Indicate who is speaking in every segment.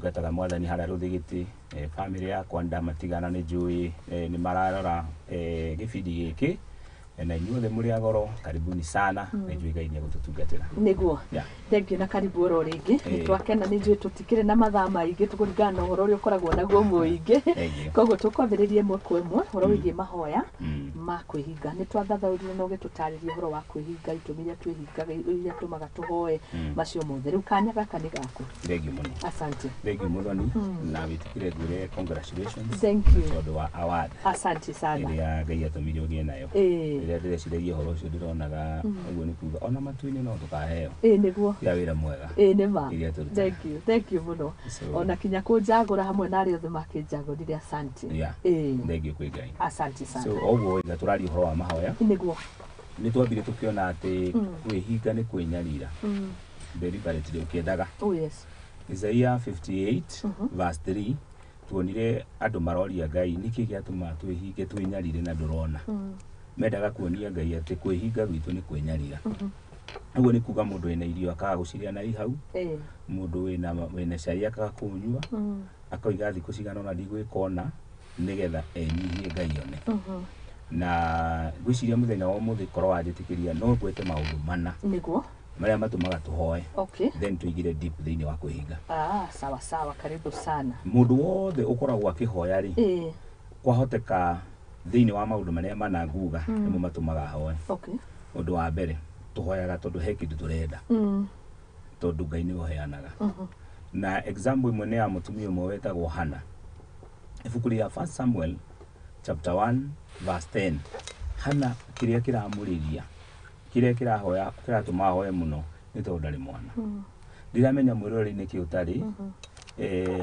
Speaker 1: Gataga mwathani hara ruthigiti family yakwa ndamatigana ni njui ni mararora gibindi giki na inyuothe muri agoro karibuni sana na njui Ngai ni gututungatira
Speaker 2: niguo thank you na karibu oro ringi twakena ni njui tutikire na mathaa maingi tukuringana na uhoro uria ukoragwo naguo muingi koguo tukwambiriria imwe kwa imwe uhoro wigie mahoya ma kwihinga ni twathathaurire no gitutaririe uhoro wa kwihinga itumiria twihingaga iria tumaga tuhoe macio mothe riu kanya gaka ni gaku
Speaker 1: thank you muno
Speaker 2: asante
Speaker 1: thank you Muthoni na witikire ngure congratulations
Speaker 2: thank you
Speaker 1: tondu wa award
Speaker 2: asante sana
Speaker 1: iria Ngai atumirie ugie nayo iria ndireciragia uhoro ucio ndironaga uguo ni kuga ona matuini no tukaheo
Speaker 2: niguo
Speaker 1: ya wira mwega
Speaker 2: ni ma
Speaker 1: iria turuta
Speaker 2: thank you muno ona kinya kunjagura hamwe na ari othe makinjagurire asante
Speaker 1: thank you kwi Ngai
Speaker 2: asante sana
Speaker 1: so oguo iga turari uhoro wa mahoya
Speaker 2: niguo
Speaker 1: ni twambire tukiona ati kwihinga ni kwinyarira deliberately ukiendaga
Speaker 2: yes
Speaker 1: Isaiah 58 verse 3 tuonire andu maroria Ngai niki giatuma twihinge twinyarire na ndurona mendaga kuonia Ngai ati kwihinga gwitu ni kwinyarira uguo ni kuga mundu ena irio akaga guciria na ihau mundu wena cai akaga kunyua akoiga thiku cigana na ndigwikona nigetha enyihie Ngai one na gwiciria muthenya wa muthi korwo wanjitikiria no gwete maundu mana
Speaker 2: niguo
Speaker 1: maria matumaga tuhoe then tuigire deep thiini wa kwihinga
Speaker 2: sawa sawa karibu sana
Speaker 1: mundu wothe ukoragwo akihoya ri kwahoteka thiini wa maundu maria mananguga nimo matumaga hoe undu wa mbere tuhoyaga tondu he kindu turenda tondu Ngai ni uheanaga na example imwe ni ya mutumia umwe wetagwo Hana ibuku ria 1 Samuel chapter 1 verse 10 Hana kiria kiramuriria kiria kirahoya kiratuma ahoe muno ni tondu ndari mwana ndiramenya mwirori-ini kiutari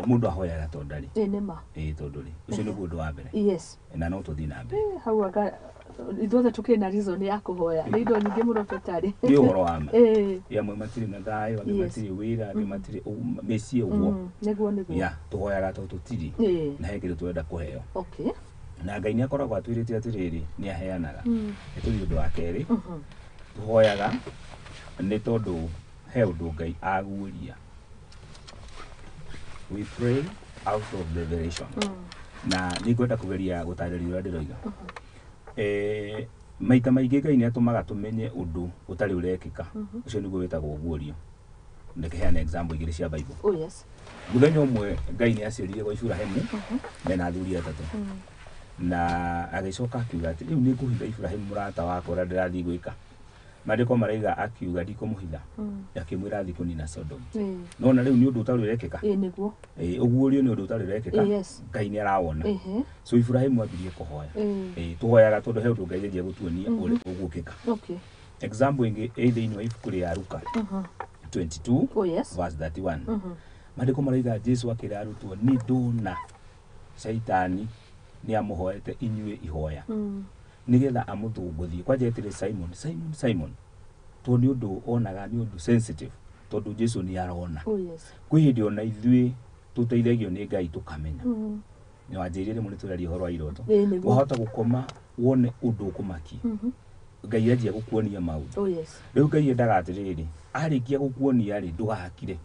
Speaker 1: mundu ahoyaga tondu ndari
Speaker 2: nima
Speaker 1: tondu ri ucio ni undu wa mbere na no tuthi na mbere
Speaker 2: hau anga ithuothe tukiri na reason ya kuhoya ni indo nyingi muno tutari
Speaker 1: ni uhoro wa ma amwe matiri na thayo amwe matiri wira amwe matiri meci uguo
Speaker 2: niguo
Speaker 1: tuhoyaga tondu tutiri na he kindu turenda kuheo na Ngai ni akoragwo atwirite atiriri ni aheanaga tuthi undu wa keri tuhoyaga ni tondu he undu Ngai aguria we pray out of revelation na ni ngwenda kugeria gutariria uria ndiroiga maita maingi Ngai ni atumaga tumenye undu utari urekika ucio niguo witagwo guorio ndeke heana example igiri cia Bible muthenya umwe Ngai ni aciarire gwa Iburahemu mena athuri atatu na agicoka akiuga ati riu ni nguhitha Iburahemu murata wakwa uria ndirathii gwika mandiko maraiga akiuga ndikumuhitha akimwira thiku ni na Sodom no na riu ni undu utari urekika
Speaker 2: niguo
Speaker 1: uguorio ni undu utari urekika Ngai ni arawona so Iburahemu ambirie kuhoya tuhoyaga tondu he undu Ngai endia gutuonia ugukika example ingi thiini wa ibuku ria Luka 22 verse 31 mandiko maraiga Jesu akira arutwo ni ndona Shaitani ni amuhoete inyue ihoya nigetha amuthunguthie kwaje etire Simon to ni undu onaga ni undu sensitive tondu Jesu ni arona kwi hindi ona ithui tuteithagio ni Ngai tukamenya ni wanjirire muri turari horo wa iroto wahota gukoma wone undu kumaki Ngai anjia gukuonia maundu riu Ngai endaga atiriri arikia gukuonia ri ndugakire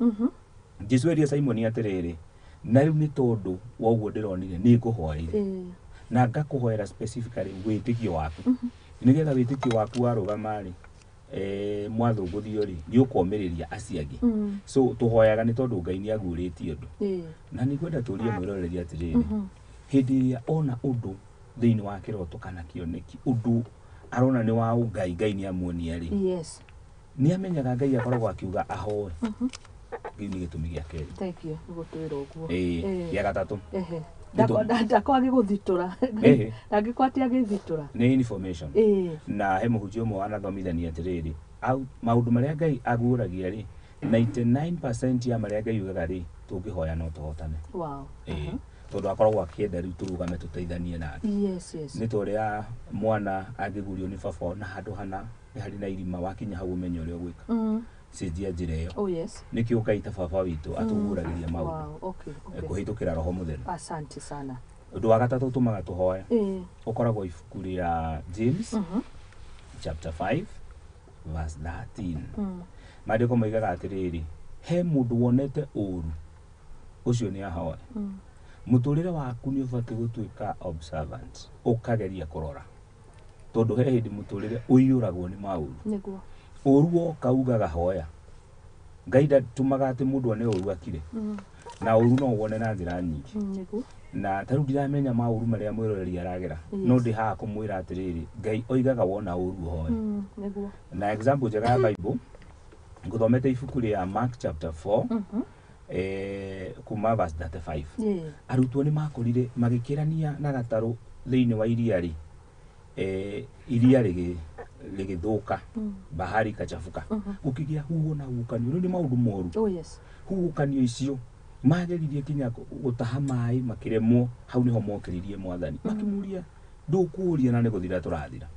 Speaker 1: Jesu eria Simon atiriri na riu ni tondu wa uguo ndironire ni nguhoire na ngakuhoera specifically witikio waku nigetha witikio waku warugama ri mwathunguthio ri ni ukomiriria aciangi so tuhoyaga ni tondu Ngai ni aguritie undu na ni kwenda turie mwiroreri atiriri hindi ya ona undu thiini wa kiroto kana kioneki undu arona ni wa Ngai ni amuonia ri ni amenyaga Ngai akoragwo akiuga ahoe ni gitumi gia keri
Speaker 2: thank you gutwira uguo
Speaker 1: ya gatatu
Speaker 2: ndakwa agiguthitura ndangikwatia agithitura
Speaker 1: ni information na he muhunjio mwe anathomithania atiriri maundu maria Ngai aguragia ri 99% ya maria Ngai yugaga ri tungihoya no tuhotane tondu akoragwo akienda riu turugame tuteithanie nake ni toria mwana angigurio ni baba na handu hana hari na irima wakinya hau umenye uria ugwika cenjia njira iyo niki ukaita baba witu atuguragiria maundu kuhitukira roho mutheru
Speaker 2: asante sana
Speaker 1: undu wa gatatu tumaga tuhoya ukoragwo ibuku ria James chapter 5 verse 13 mandiko maigaga atiriri he mundu wonete uru ucio ni ahoe muturire waku ni ubati gutuika observant ukageria kurora tondu he hindi muturire uyuragwo ni mauru
Speaker 2: niguo
Speaker 1: uruo kaugaga hoya ngaida tumaga ati mundu ne uru akire na uru no wone na njira nyingi
Speaker 2: niguo
Speaker 1: na taru ndiramenya mauru maria mwiroreri aragera no ndi ha kumwira atiriri ngai oigaga wona uru hoya
Speaker 2: niguo
Speaker 1: na example njega ya Bible nguthomete ibuku ria Mark chapter 4 kuma verse 35 arutwo ni makorire magikirania na gataru thiini wa iria ri iria rigithuka bahari kachafuka ukigia huo na ukanio ni maundu moru huukanio icio mageririe kinya gutaha mai makiremwo hau niho mokiririe mwathani makimuria ndukuria na niguthira turathira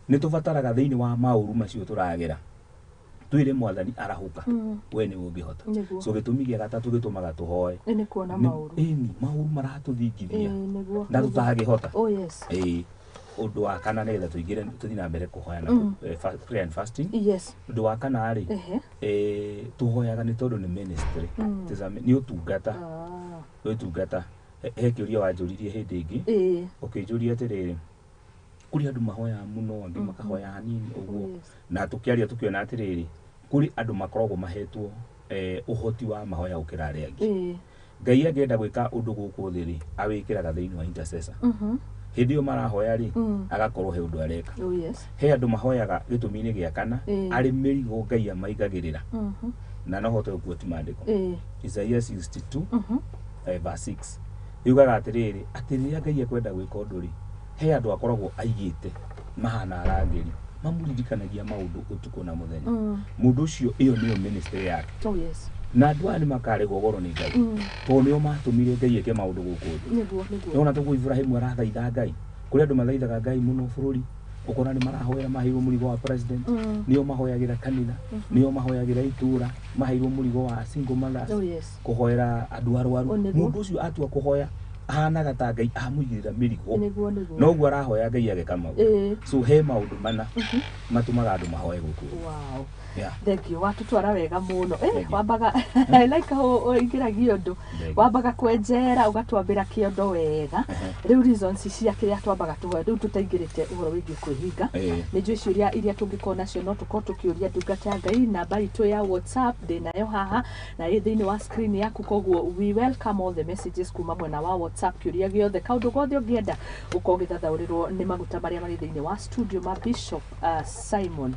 Speaker 1: ni tubataraga thiini wa mauru macio turagera twire mwathani arahuka we ni ungihota so gitumi gia gatatu gitumaga tuhoe
Speaker 2: ni kuona mauru
Speaker 1: mauru maratuthingithia na tutagihota undu wa kana nitha tuingire tuthina mbere kuhoya na prayer and fasting undu wa kana ri tuhoyaga ni tondu ni ministry ni utungata he kiuria wanjuririe hindi ingi ukijuria atiriri kuri andu mahoya muno angi makahoya hanini uguo na tukiaria tukiona atiriri kuri andu makoragwo mahetwo uhoti wa mahoya ukira aria angi ngai angenda gwika undu guku thiri awikiraga thiini wa intercessor hindi yo marahoya ri agakorwo he undu areka he andu mahoyaga gitumi-ini gia kana ari mirigo ngai amaigagirira na no hote gukuoti mandiko Isaiah 62 verse 6 yugaga atiriri ngai akwenda gwika undu ri he andu akoragwo aigite mahana arangeri mamuririkanagia maundu utuko na muthenya mundu ucio iyo niyo ministry yake na andu ani makarigwo goro ni ngai to nio matumire ngai eke maundu guku niguo nona tugu Ibrahimu arathaitha ngai kuri andu mathaithaga ngai muno bururi ukona ni marahoera mahirwo murigo wa president nio mahoyagira kanitha nio mahoyagira itura mahirwo murigo wa single mothers kuhoera andu arwaru mundu ucio atua kuhoya ahanaga ta ngai amuigirira mirigo no guo arahoya ngai ageka maundu so he maundu mana matumaga andu mahoe guku thank you watutwara wega muno wambaga I like how ingiragia undu wambaga kwenjera ugatwambira kiondo wega riu reasons cia kiria twambaga tuhoe riu tutaingirite uhoro wigi kwihinga ni njui ciuria iria tungikona nacio no tuko tukiuria ndungata ngai namba itu ya WhatsApp ndi nayo haha na thiini wa screen yaku koguo we welcome all the messages kuma mwena wa WhatsApp kiuria giothe kaundu gothe ungienda ukogithathaurirwo ni maguta maria mari thiini wa studio ma Bishop Simon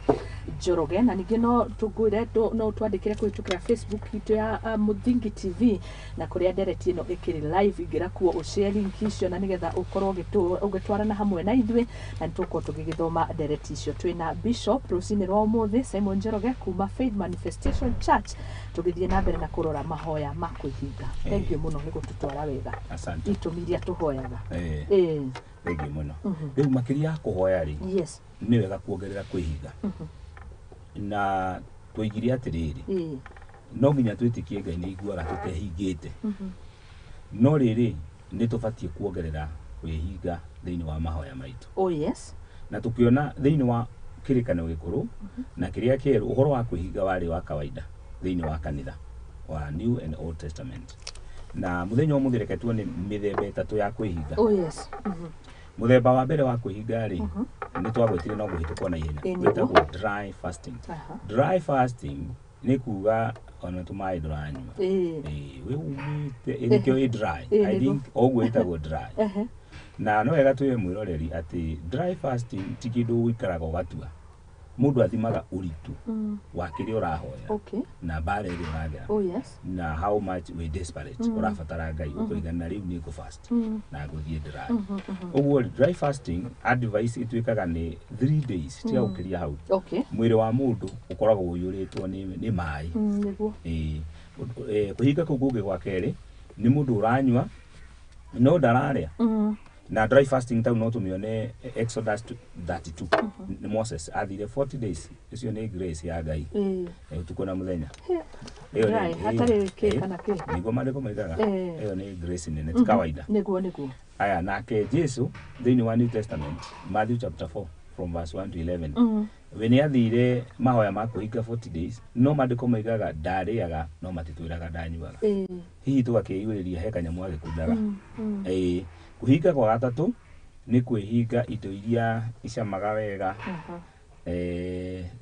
Speaker 1: Njoroge na ningi no tugwire no twandikire kuhitukira Facebook itu ya Muthingi TV na kuria ndereti ino ikiri live igira kuo ushare link icio na nigetha ukorwo ugitwarana hamwe na ithwe na nituko tugigithoma ndereti icio twina Bishop Rosine rwa umuthi Simon Njoroge kuma Faith Manifestation Church tugithie na mbere na kurora mahoya ma kwihinga thank you muno nigo tutwara wega asante
Speaker 2: itumiria tuhoyaga
Speaker 1: thank you muno riu makiria kuhoya ri ni wega kuongerera kwihinga na tuigire atiriri no nginya twitikie ngai ni iguaga tutehingite no riri ni tubatie kuongerera kwihinga thiini wa mahoya maitu na tukiona thiini wa kirikano gikuru na kiria kieru uhoro wa kwihinga wari wa kawaida thiini wa kanitha wa New and Old Testament na muthenya umuthireketwo ni mithemba itatu ya kwihinga muthemba wa mbere wa kwihinga ri ni twagwetire no guhitukwo na ihenya gwetagwo dry fasting dry fasting ni kuga ona tumai duranywa we umite inikyo dry I think ogwetagwo dry na no wega tuye mwiroreri ati dry fasting tikindu wikaraga ugatua mundu athimaga uritu wa kiria urahoya na bare ri uragera na how much we desperate urafatara ngai ukurigana riu ni ku fast na guthie dry uguo dry fasting advice itwikaga ni 3 days tia ukiria hau mwiri wa mundu ukoragwo uyuritwo ni mai niguo kuhinga kuguge gwa keri ni mundu uranywa no dararia na dry fasting tau no tumione Exodus 32 ni Moses athire 40 days icio ni grace ya ngai utuko na muthenya
Speaker 2: iyo hatari ke kana ke
Speaker 1: nigo mariko maigaga iyo ni grace nene ti kawaida
Speaker 2: niguo
Speaker 1: aya nake Jesu thiini wa New Testament Matthew chapter 4 from verse 1 to 11 we nĩ athire mahoya ma kũhinga 40 days no mandĩko maigaga ndarĩaga no matitwĩraga ndanyuaga hihi tũgakĩiyũrĩria he kanyamũ agĩkundaga kũhinga kwa gatatũ nĩ kwĩhinga indo iria icamaga wega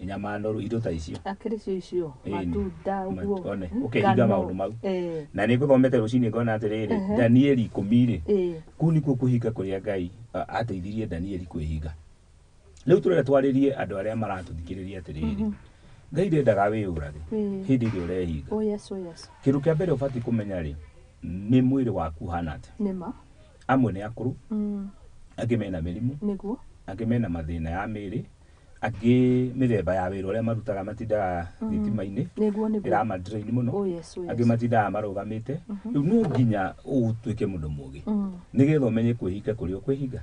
Speaker 1: nyama noru indo ta icio
Speaker 2: akĩrĩcio icio matunda ũguo
Speaker 1: ũkĩhinga maũndũ mau na nĩ ngũthomete rũcinĩ ngona atĩrĩrĩ Danieli 10 kũu nĩkuo kũhinga kũrĩa Ngai ateithirie Danieli kwĩhinga rĩu tũrenda twarĩrie andũ arĩa maratũthikĩrĩria atĩrĩrĩ Ngai ndendaga wĩyũrage hĩndĩ ĩrĩa ũrehinga kĩndũ kĩa mbere ũbatiĩ kũmenya rĩ nĩ mwĩrĩ waku hana atĩa nĩma amwe nĩ akũrũ angĩ mena mĩrimũ nĩguo angĩ mena mathĩna ya mĩĩrĩ angĩ mĩthemba ya wĩra ũrĩa marutaga matindaga thitima-inĩ ĩramadrain mũno angĩ matindaga marũgamĩte rĩu no nginya ũtuĩke mũndũ mũũgĩ nĩgetha ũmenye kwĩhinga kũrĩa ũkwĩhinga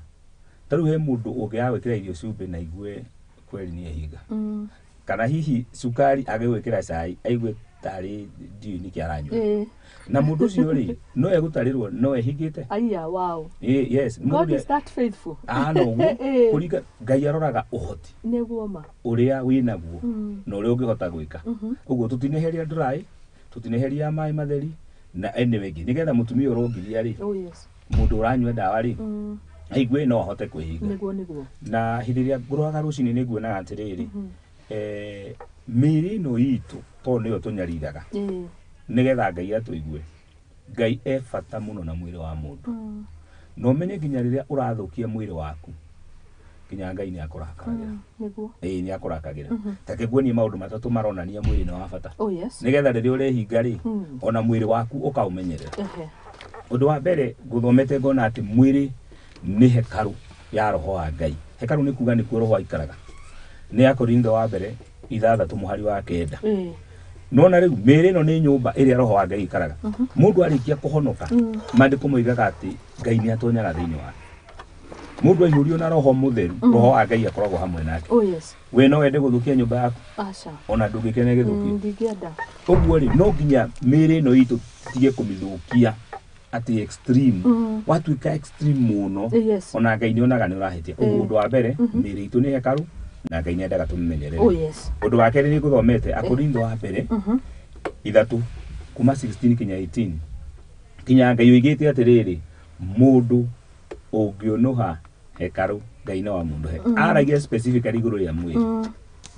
Speaker 1: tarĩu he mũndũ ũngĩaga gwĩkĩra irio cumbĩ na igue kweli nĩ ehinga kana hihi cukari agĩgwĩkĩra cai aigue tarĩ ndiũni kĩaranyua na mũndũ ũcio rĩ no egũtarĩrwo no ehingĩte
Speaker 2: aya wow
Speaker 1: yes
Speaker 2: God is that faithful
Speaker 1: no kũringa Ngai aroraga ũhoti
Speaker 2: nĩguo ma
Speaker 1: ũrĩa wĩnaguo na ũrĩa ũngĩhota gwĩka ũguo tũtineheria ndũrai tũtineheria maĩ matheri na anyway nĩgetha mũtumia ũrongiria rĩ mũndũ ũranyua ndawa rĩ aigue no ahote kwĩhinga
Speaker 2: nĩguo
Speaker 1: na hĩndĩ ĩrĩa ngũroraga rũcinĩ nĩnguonaga atĩrĩrĩ mĩĩrĩ ĩno itũ tondũ nĩyo tũnyariiraga nĩgetha Ngai atũigue Ngai bata mũno na mwĩrĩ wa mũndũ no menye nginya rĩrĩa ũrathũkia mwĩrĩ waku nginya Ngai nĩ akũrakagĩra
Speaker 2: nĩguo
Speaker 1: nĩ akũrakagĩra ta kĩguonie maũndũ matatũ maronania mwĩrĩ nĩ wa bata nĩgetha rĩrĩa ũrehinga rĩ ona mwĩrĩ waku ũkaũmenyerera ũndũ wa mbere ngũthomete ngona atĩ mwĩrĩ nĩ hekaru ya roho wa Ngai hekaru nĩ kuga nĩkuo roho aikaraga nĩ Akorintho wa mbere 6:9 nona rĩu mĩĩrĩ ĩno nĩ nyũmba ĩrĩa roho wa Ngai aikaraga mũndũ arĩkia kũhonoka mandĩko moigaga atĩ Ngai nĩ atonyaga thĩinĩ wake mũndũ aihũrio na roho mũtheru roho wa Ngai akoragwo hamwe nake we no wende gũthũkia nyũmba yaku ona ndũngĩkene gĩthũkio ũguo rĩ no nginya mĩĩrĩ ĩno itũ tige kũmĩthũkia ati extreme watuĩka extreme mũno ona Ngai nĩ onaga nĩ ũrahĩtia ũguo ũndũ wa mbere mĩĩrĩ itũ nĩ hekaru na Ngai nĩendaga tũmĩmenyerere ũndũ wa kerĩ nĩ ngũthomete Akorintho wa mbere 3 kuma 16 kinya 18 kinya Ngai oigĩte atĩrĩrĩ mũndũ ũngĩonoha hekaru Ngai no wa mũndũ he aragia specifically igũrũ rĩa mwĩrĩ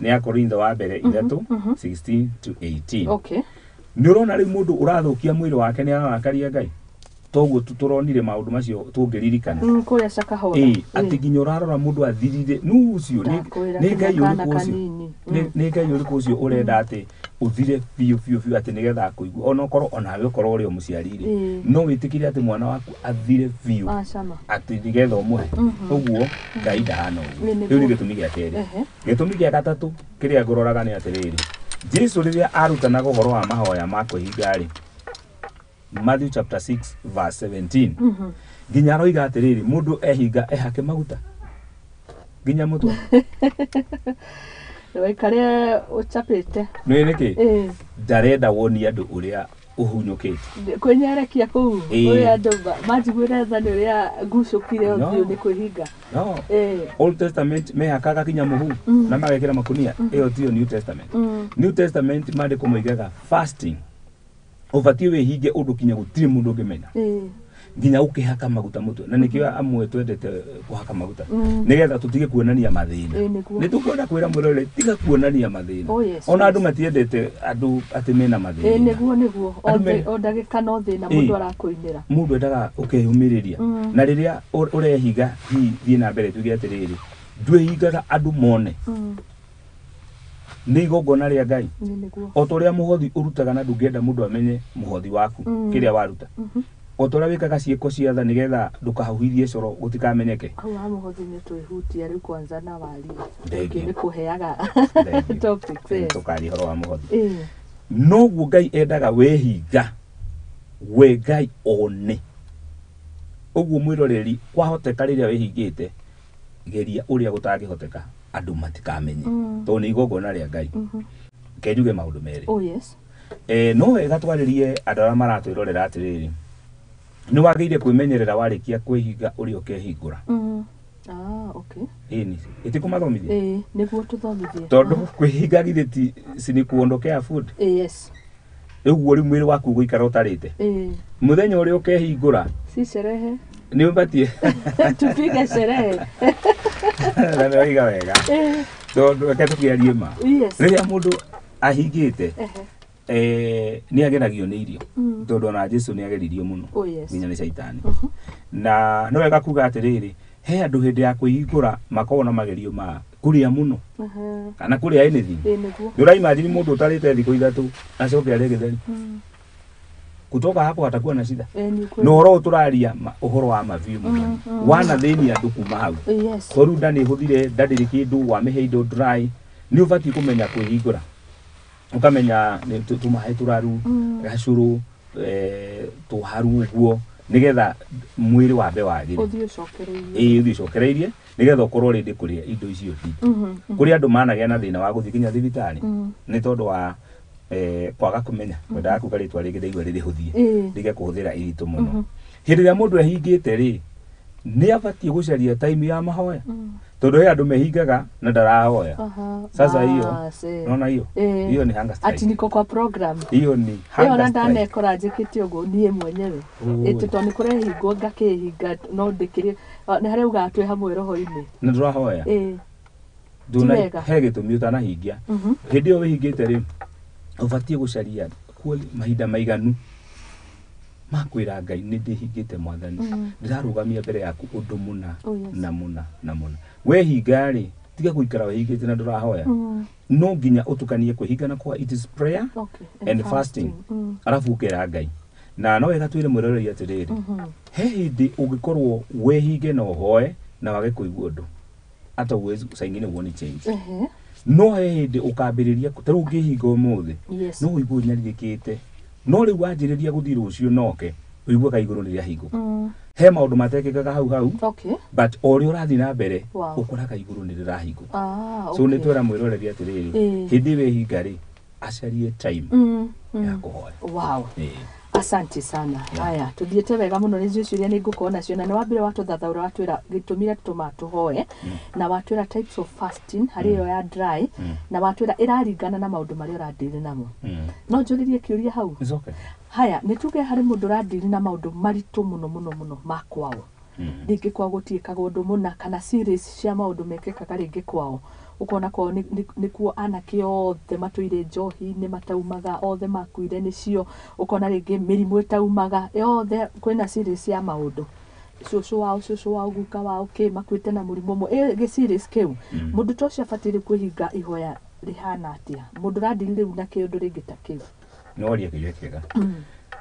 Speaker 1: nĩ Akorintho wa mbere 3:16 to 18 nĩ ũrona rĩu mũndũ ũrathũkia mwĩrĩ wake nĩ ararakaria Ngai toguo tũronire maũndũ macio tũngĩririkana
Speaker 2: kũrĩa cakahora
Speaker 1: atĩ nginya ũrarora mũndũ athirire nũ ũcio nĩ Ngai ũrĩkũ ũcio nĩ Ngai ũrĩkũ ũcio ũrenda atĩ ũthire biũ atĩ nĩgetha akũigua ona okorwo onawe ũkorwo ũrĩ mũciarire no wĩtĩkire atĩ mwana waku athire biũ atĩ nĩgetha ũmũhe ũguo Ngai ndahana ũguo rĩu nĩ gĩtũmi gĩa kerĩ gĩtũmi gĩa gatatũ kĩrĩa ngũroraga nĩ atĩrĩrĩ Jesũ rĩrĩa arutanaga ũhoro wa mahoya ma kwĩhinga rĩ Matthew chapter 6 verse 17 nginya aroiga atĩrĩrĩ mũndũ ehinga ehake maguta nginya mũtwe
Speaker 2: Waikare ũchapĩte
Speaker 1: nĩ nĩkĩ ndarenda wonia andũ ũrĩa ũhunyũkĩte
Speaker 2: kwĩnyerekia kũu ũrĩa andũ manjiguĩre tha nĩ ũrĩa ngucũkire ũthiũ nĩ kwĩhinga Old Testament mehakaga kinya mũhu na magekĩra makũnia ĩyo tiyo New Testament New Testament mandĩko moigaga fasting ũbatiĩ wĩhinge ũndũ kinya gũtirĩ mũndũ ũngĩmenya nginya ũkĩhaka maguta mũtwe na nĩkĩo amwe twendete kũhaka maguta nĩgetha tũtige kuonania mathĩna nĩ tũkwenda kwĩra mũrore tiga kuonania mathĩna ona andũ matiendete andũ atĩ mena mathĩna nĩguo o ndagĩka no thĩna mũndũ arakũinĩra
Speaker 1: mũndũ endaga ũkeyũmĩrĩria na rĩrĩa ũrehinga thiĩ na mbere tuge atĩrĩrĩ ndwĩhingaga andũ mone nĩ igongona rĩa Ngai o ta ũrĩa mũhothi ũrutaga na ndũngĩenda mũndũ amenye mũhothi waku kĩrĩa waruta o ta ũrĩa wĩkaga ciĩko cia tha nĩgetha ndũkahũithie coro gũtikamenyeke
Speaker 2: hau ha mũhothi nĩ twĩhutia rĩu kwanza na wari nĩ kũheaga topics
Speaker 1: tũkari horo wa mũhothi noguo Ngai endaga wehinga we Ngai one ũguo mwĩroreri kwahoteka rĩrĩa wĩhingĩte geria ũrĩa gũtangĩhoteka andũ matikamenye tondũ nĩ igongona rĩa Ngai kenjuge maũndũ merĩ no wega twarĩrie andũ arĩa maratwĩrorera atĩrĩrĩ nĩ wagĩrĩire kwĩmenyerera warĩkia kwĩhinga ũrĩa ũkehingũra
Speaker 2: Okay.
Speaker 1: Ini itikumathomithia
Speaker 2: niguo tuthomithie
Speaker 1: tondu kwihinga githeti sini kuondokea food
Speaker 2: yes
Speaker 1: eguo ri mwiri waku guikara utarite muthenya uri ukehingura
Speaker 2: si sherehe
Speaker 1: ni ubatie
Speaker 2: tupige sherehe
Speaker 1: na ndio wega tondu reke tukiarie ma riria mundu ahingite ni ageragio ni irio tondu ona Jesu ni ageririo muno nginya ni shaitani na no wega kuga atiriri he andu hindi ya kwihingura makona magerio ma kuria muno kana kuria anything ni ura imagine mundu utarite thiku ithatu acoke ari githeri kutoka hapo atakuwa na shida no ro turaria uhoro wa maviu wana thini andu kuma hau koru ndani huthire ndadiri kindu wa miheindo dry ni ubati kumenya kwihingura ukamenya ni tumahe turaru gacuru tuharu guo nigetha mwiri wambe wagire uthio cokereirie nigetha ukorwo rindi kuria indo icio ti kuria andu managia na thina wa guthi kinya thibitari ni tondu wa kwaga kumenya wenda aku garitwa ringi ndeigua riri huthie ndige kuhuthira iritu muno hindi ya mundu ehingite ri ni abatie gucaria time ya mahoya tondu he andu mehingaga na ndarahoya sasa hiyo unaona hiyo ni hunger strike
Speaker 2: ati niko kwa program
Speaker 1: hiyo ni hunger strike
Speaker 2: ndane kora njikiti ugo nie mwenyewe to ni kurehingo ngakihinga no ndikiri ni hari uga atwe hamwe roho-ini
Speaker 1: na ndurahoya nduna he gitumi utanahingia hindi yo wihingite ri ubatie gucaria mahinda maiganu makwira Ngai ni ndihingite mwathani ndirarugamia mbere yaku undu muna na muna na muna wehinga ri tiga guikara wehingite na ndurahoya no nginya utukanie kwihinga na kwa it is prayer and fasting arafu ukera Ngai na no wega twire mwiroreri atiriri he hindi ungikorwo wehinge no hoye na wage kuigua undu hata uwezi saingine uone change no he hindi ukambiriria taru ungihinga umuthi no uigua nyaririkite no riu wanjiriria guthii rucio noke uigua kaiguru riria hinguka he maundu matekekaga hau but ori urathi na mbere ukora kaiguru ni rirahinguka so ni twera mwiroreri atiriri hindi wehinga ri acarie time ya kuhoya
Speaker 2: asante sana haya tuthiete wega muno ni ciuria ni ngukona cio na ni wambire watu thathaura watwira gitumire tuma tuhoe na watwira types of fasting hari yo ya dry na watwira iraringana na maundu mari uradiri namo no njuririe kiuria hau haya ni tuge hari mundu uradiri na maundu maritu muno makwao ringi kwa gutiikaga undu muna kana series cia maundu mekekaga ringi kwao ukona kwao nikuo anake othe matuire njohi ni mataumaga othe makuire nicio ukona ringi mirimu itaumaga yothe kwina series ya maundu cucu wao guka wao makwite na murimu mwe ge series kiu mundu tocio abatire kwihinga ihoya rihana atia mundu radiri riu na kiundu ringi ta kiu
Speaker 1: no ria kirekega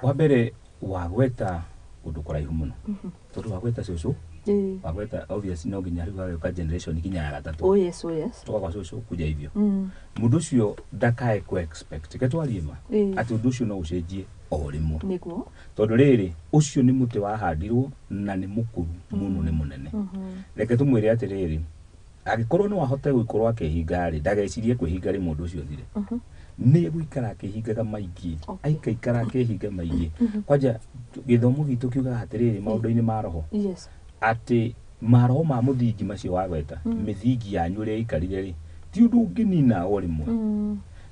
Speaker 1: wa mbere wagweta undu kuraihu muno tondu wagweta cucu wagweta obviously no nginya riu ka generation kinya ya gatatu
Speaker 2: yes
Speaker 1: tukwa cucu kuja hivyo mundu ucio ndakae ku expect ketwarima ati undu ucio no ucenjie o rimwe
Speaker 2: niguo
Speaker 1: tondu riri ucio ni muti wahandirwo na ni mukuru muno ni munene reke tumwire ati riri agikorwo no ahote guikorwo akihinga ri ndagecirie kwihinga ri mundu ucio thire ni guikara akihingaga maingi aikaikara akihinga maingi kwanja githomo gitu kiuga atiriri maundu-ini ma roho ati maroho ma muthingi macio wagweta mithingi yanyu ri ikarire ri ti undu unginina o rimwe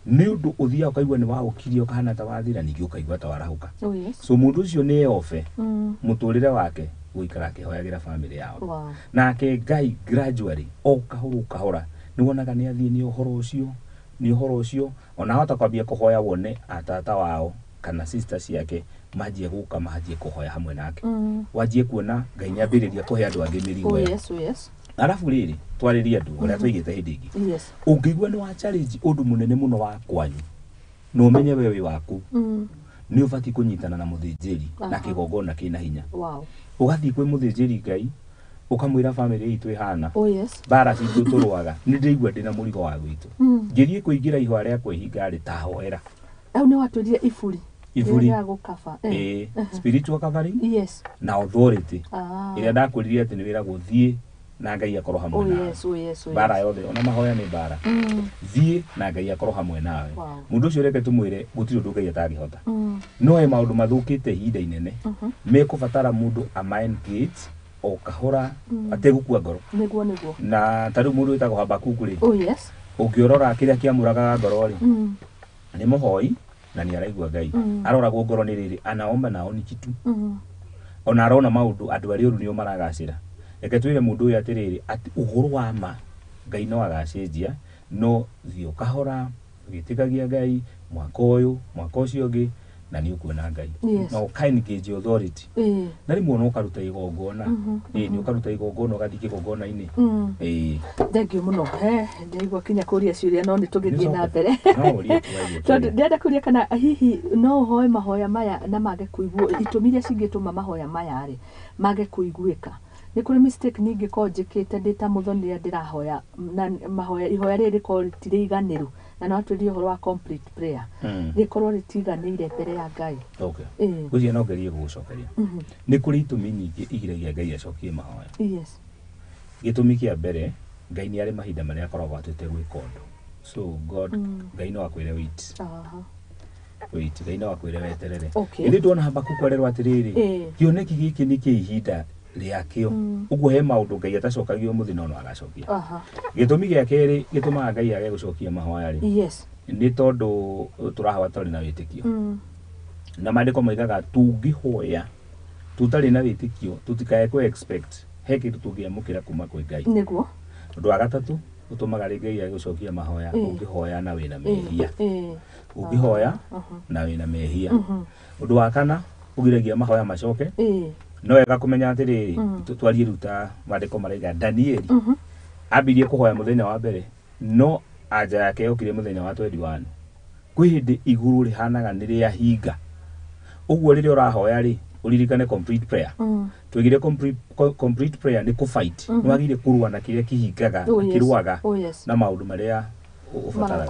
Speaker 1: ni undu uthia ukaigua ni wagukirio kana ta wathira ningi ukaigua ta warahuka so mundu ucio ni ofe muturire wake guikara akihoyagira family yao nake Ngai gradually o kahora ni wonaga ni athie ni uhoro ucio ona hota kwambia kuhoya wone atata wao kana sisters yake majie guka majie kuhoya hamwe nake wajie kuona Ngai nyambiriria kuhe andu angi mirigo
Speaker 2: yes
Speaker 1: arafu riri twariria andu uria twigite hindi ingi ungigua ni wa challenge undu munene muno wa kwanyu no umenye wewe waku ni ubati kunyitana na muthinjiri na kigongona kina hinya ugathi kwi muthinjiri Ngai ukamwira family itu ihana bara citu turwaga ni ndigua ndina murigo wa gwitu ngirie kuingira ihwa ria kwihinga ri tahoera
Speaker 2: au ni waturie ifuri ya gukaba
Speaker 1: spiritual covering na authority iria ndakuririe ati ni wira guthie na Ngai akorwo hamwe nawe bara yothe ona mahoya ni bara thie na Ngai akorwo hamwe nawe mundu ucio reke tumwire gutiri undu Ngai atangihota no e maundu mathukite hinda inene mekubatara mundu a mind gate o kahora ategukua ngoro
Speaker 2: niguo
Speaker 1: na tari mundu witagwo Habakuku ri
Speaker 2: yes
Speaker 1: ungiorora kiria kiamuraga ngoro ri ni muhoi na ni araigua Ngai aroragwo ngoro ni riri anaomba nao ni kitu ona arona maundu andu ari uru nio maragacira reke twire mundu uyu atiriri ati uhuru wa ma Ngai no agacenjia no thio kahora gitikagia Ngai mwaka uyu mwaka ucio ungi na ni ukuona Ngai no kind gauge authority na rimwe no karuta igongona ni ukaruta igongona ugathiki igongona ini
Speaker 2: thengio muno ndaigua kinya kuria ciuria no ni tugithie na mbere tondu ndenda kuria kana hihi no hoe mahoya maya na mage kuigwo itumiria cingituma mahoya maya ri mage kuiguika ni kuri mistake ningi ko njikite ndita Muthoni ndirahoya na mahoya ihoya riri ko tiriganiru na no twiri horo wa complete prayer rikorwo ritiganire mbere ya Ngai
Speaker 1: guthie no ngerie gucokeria ni kuri itumi nyingi igiragia Ngai acokie mahoya
Speaker 2: yes
Speaker 1: gitumi kia mbere Ngai ni ari mahinda maria akoragwo atete gwika undu so God Ngai no akwire wait wait Ngai no akwire weterere ndi ndona Habakuku arerwo atiriri kioneki giki ni kiihinda riakio uguo he maundu Ngai atacokagio muthina no agacokia gitumi gia keri gituma Ngai age gucokia mahoya ri
Speaker 2: yes
Speaker 1: ni tondu turahawa tari na witikio na mandiko maigaga tungihoya tutari na witikio tutikae ku expect he kindu tungiamukira kuma kwi Ngai
Speaker 2: niguo
Speaker 1: undu wa gatatu utumaga Ngai age gucokia mahoya ungihoya na wina mehia ungihoya na wina mehia undu wa kana ugiragia mahoya macoke no wega kumenya atiri twarie ruta mandiko maraiga Danieli abirie kuhoya muthenya wa mbere no aja yake yokire muthenya wa 21 kwi hindi iguru rihanaga ni ria hinga uguo riri urahoya ri uririkane complete prayer twigire complete prayer ni ku fight no agire kurua na kiria kihingaga kiruaga na maundu maria ufatara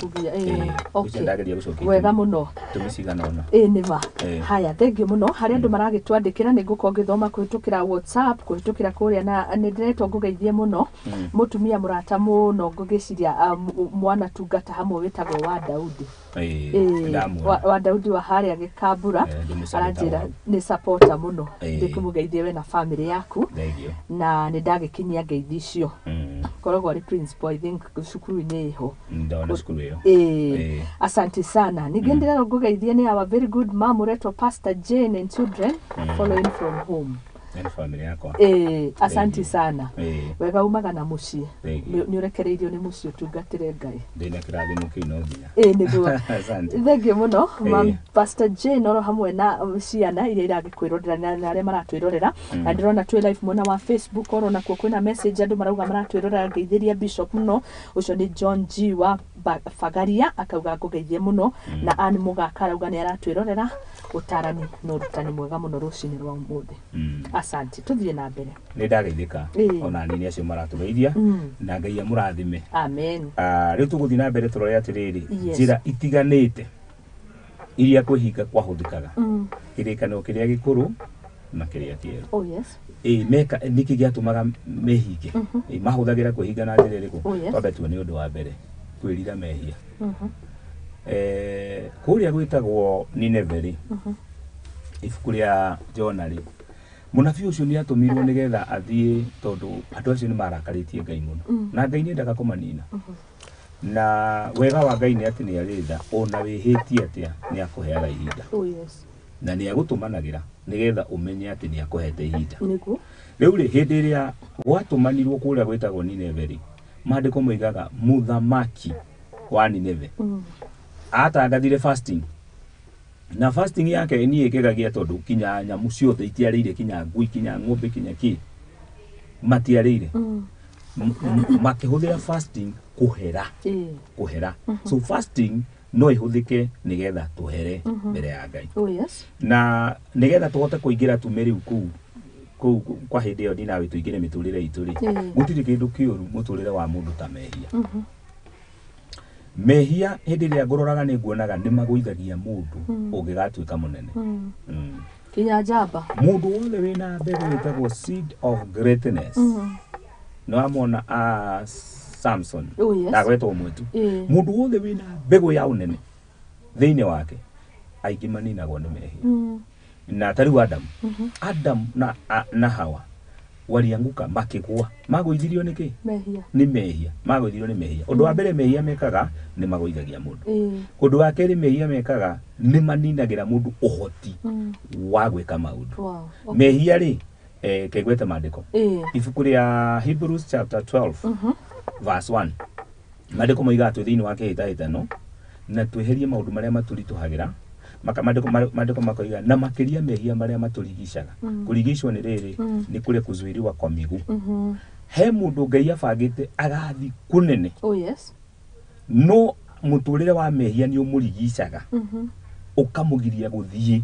Speaker 2: wega muno
Speaker 1: tumicigana ona
Speaker 2: ni ma haya thengio muno hari andu maragitwandikira ni nguko ngithoma kuhitukira WhatsApp kuhitukira kuria na ni ndiretwo ngugeithie muno mutumia murata muno ngugiciria mwana tungata hamwe witagwo wa Daudi wa Daudi wa haria Gikambura aranjira ni supporter muno ndikumugeithie we na family yaku na ni ndagikinyia ngeithi icio korogwo ari principal I think cukuru ni ho
Speaker 1: ndona cukuru iyo
Speaker 2: asante sana nigendera ngugeithie ni our very good mom reto Pastor Jane and children following from home
Speaker 1: and family yako
Speaker 2: asante sana wega umaga na mucie ni urekereirio ni mucie tungatire Ngai
Speaker 1: ndina kirathimo kino nginya
Speaker 2: niguo asante thengio muno mam Pastor Jane oro hamwe na ciana iria iragikwirorera na aria maratwirorera na ndirona twi live mona wa Facebook oro na kuo kwina message andu marauga maratwirorera ngeithiria bishop muno ucio ni John G wa Fagaria akauga ngugeithie muno na ani mugaka arauga ni aratwirorera utarani no rutani mwega muno rucini rwa umuthi asante tuthie na mbere
Speaker 1: ni ndageithika ona nini acio maratugeithia na Ngai amurathime
Speaker 2: amen
Speaker 1: riu tuguthie na mbere turore atiriri njira itiganite iria kwihinga kwahuthikaga kirikano kiria gikuru na kiria kieru
Speaker 2: yes
Speaker 1: meka niki giatumaga mehinge mahuthagira kwihinga na njira iriku twambe tuone undu wa mbere kwirira mehia kuria gwitagwo Nineveh ibuku ria Jonah munabii ucio ni atumirwo nigetha athie tondu andu acio ni marakaritie Ngai muno na Ngai ni ndaga kumanina na wega wa Ngai ni ati ni aritha ona wihitie atia ni akuheaga ihinda na ni agutumanagira nigetha umenye ati ni akuhete ihinda
Speaker 2: niguo
Speaker 1: riu ri hindi ria gwatumanirwo kuria gwitagwo Nineveh mandiko moigaga muthamaki wa Nineveh atangathire fasting na fasting yake ni ikigagia tondu kinya nyamu ciothe itiarire kinya ngui kinya ng'ombe kinya ki matiarire makihuthira fasting kuhera so fasting no ihuthike nigetha tuhere mbere ya Ngai na nigetha tuhote kuingira tumeri ku kwa hindi iyo ndinawe tuingire miturire itu ri gutiri kindu kiuru muturire wa mundu ta mehia mehia hindi ria nguroraga ni nguonaga ni maguithagia mundu ungigatuika munene
Speaker 2: kinya jamba
Speaker 1: mundu wothe wina mbegu witagwo seed of greatness no amona Samson ndagwetwo mwetu mundu wothe wina mbegu ya unene thiine wake aingi maninagwo ni mehia na tari Adam na Hawa walianguka makigwa magũithirio nĩkĩ
Speaker 2: mehia
Speaker 1: nĩ mehia magũithirio nĩ mehia ũndũ wa mbere mehia mekaga nĩ magũithagia mũndũ ũndũ wa kerĩ mehia mekaga nĩ maninagĩra mũndũ ũhoti wa gwĩka maũndũ mehia rĩ kegwete maandĩko ibuku rĩa Hebrews chapter 12 verse 1 maandĩko moigaga twĩ thĩinĩ wa kĩhĩtahĩtano na tweherie maũndũ marĩa matũritũhagĩra maandĩko makoiga na makĩria mehia marĩa matũrigicaga kũrigicwo nĩ rĩrĩ nĩ kũrĩa kuzuiliwa kwa miguu he mũndũ Ngai abangĩte agathi kũnene no mũtũrĩre wa mehia nĩ ũmũrigicaga ũkamũgiria gũthiĩ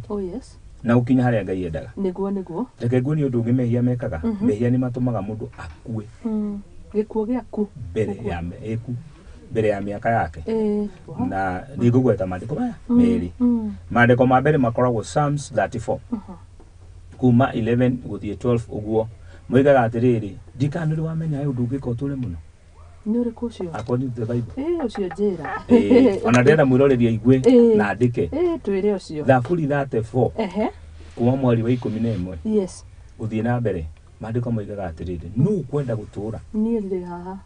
Speaker 1: na gũkinya harĩa Ngai endaga
Speaker 2: nĩguo
Speaker 1: reke nguonie ũndũ ũngĩ mehia mekaga mehia nĩ matũmaga mũndũ akue
Speaker 2: gĩkuũ gĩaku
Speaker 1: mbere ya mĩaka yake na nĩngũgweta maandĩko maya merĩ maandĩko ma mbere makoragwo Psalms 34 kuma 11 gũthiĩ 12 ũguo moigaga atĩrĩrĩ ndikana nĩ wamenya ũndũ ũngĩka ũtũre mũno
Speaker 2: nĩ ũrĩkũ ũcio
Speaker 1: according to the Bible
Speaker 2: ũcio njĩra
Speaker 1: ona ndĩrenda mwĩroreria igue na ndĩke
Speaker 2: twĩre ũcio
Speaker 1: Thaburi 34 kuma mweri wa 11
Speaker 2: yes
Speaker 1: gũthiĩ na mbere maandĩko moigaga atĩrĩrĩ nũ kwenda gũtũra
Speaker 2: niĩ ndĩ haha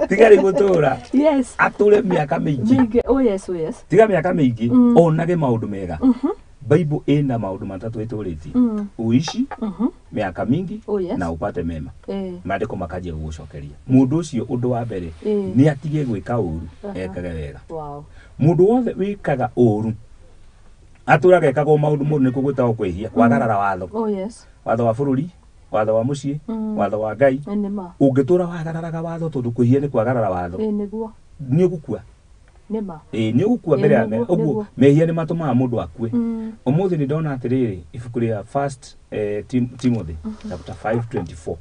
Speaker 1: tigari gũtũra
Speaker 2: yes
Speaker 1: atũre mĩaka mĩingĩ
Speaker 2: yes
Speaker 1: tiga mĩaka mĩingĩ onage maũndũ mega Bible ina maũndũ matatũ ĩtũrĩtie uishi mĩaka mingi na upate mema maandĩko makanjia gũgũcokeria mũndũ ũcio ũndũ wa mbere nĩ atige gwĩka ũru ekage wega mũndũ wothe wĩkaga ũru atũraga ekagwo maũndũ mũru nĩkuo gwĩtagwo kwĩhia kwagarara watho watho wa bũrũri watho wa mũciĩ watho wa Ngai ũngĩtũra wagararaga watho tondũ kwĩhia nĩ kwagarara watho nĩ ũgũkua nĩ ũgũkua mbere ya ũguo mehia nĩ matũmaga mũndũ akue ũmũthĩ nĩ ndona atĩrĩrĩ ibuku rĩa First Timothy chapter 5:24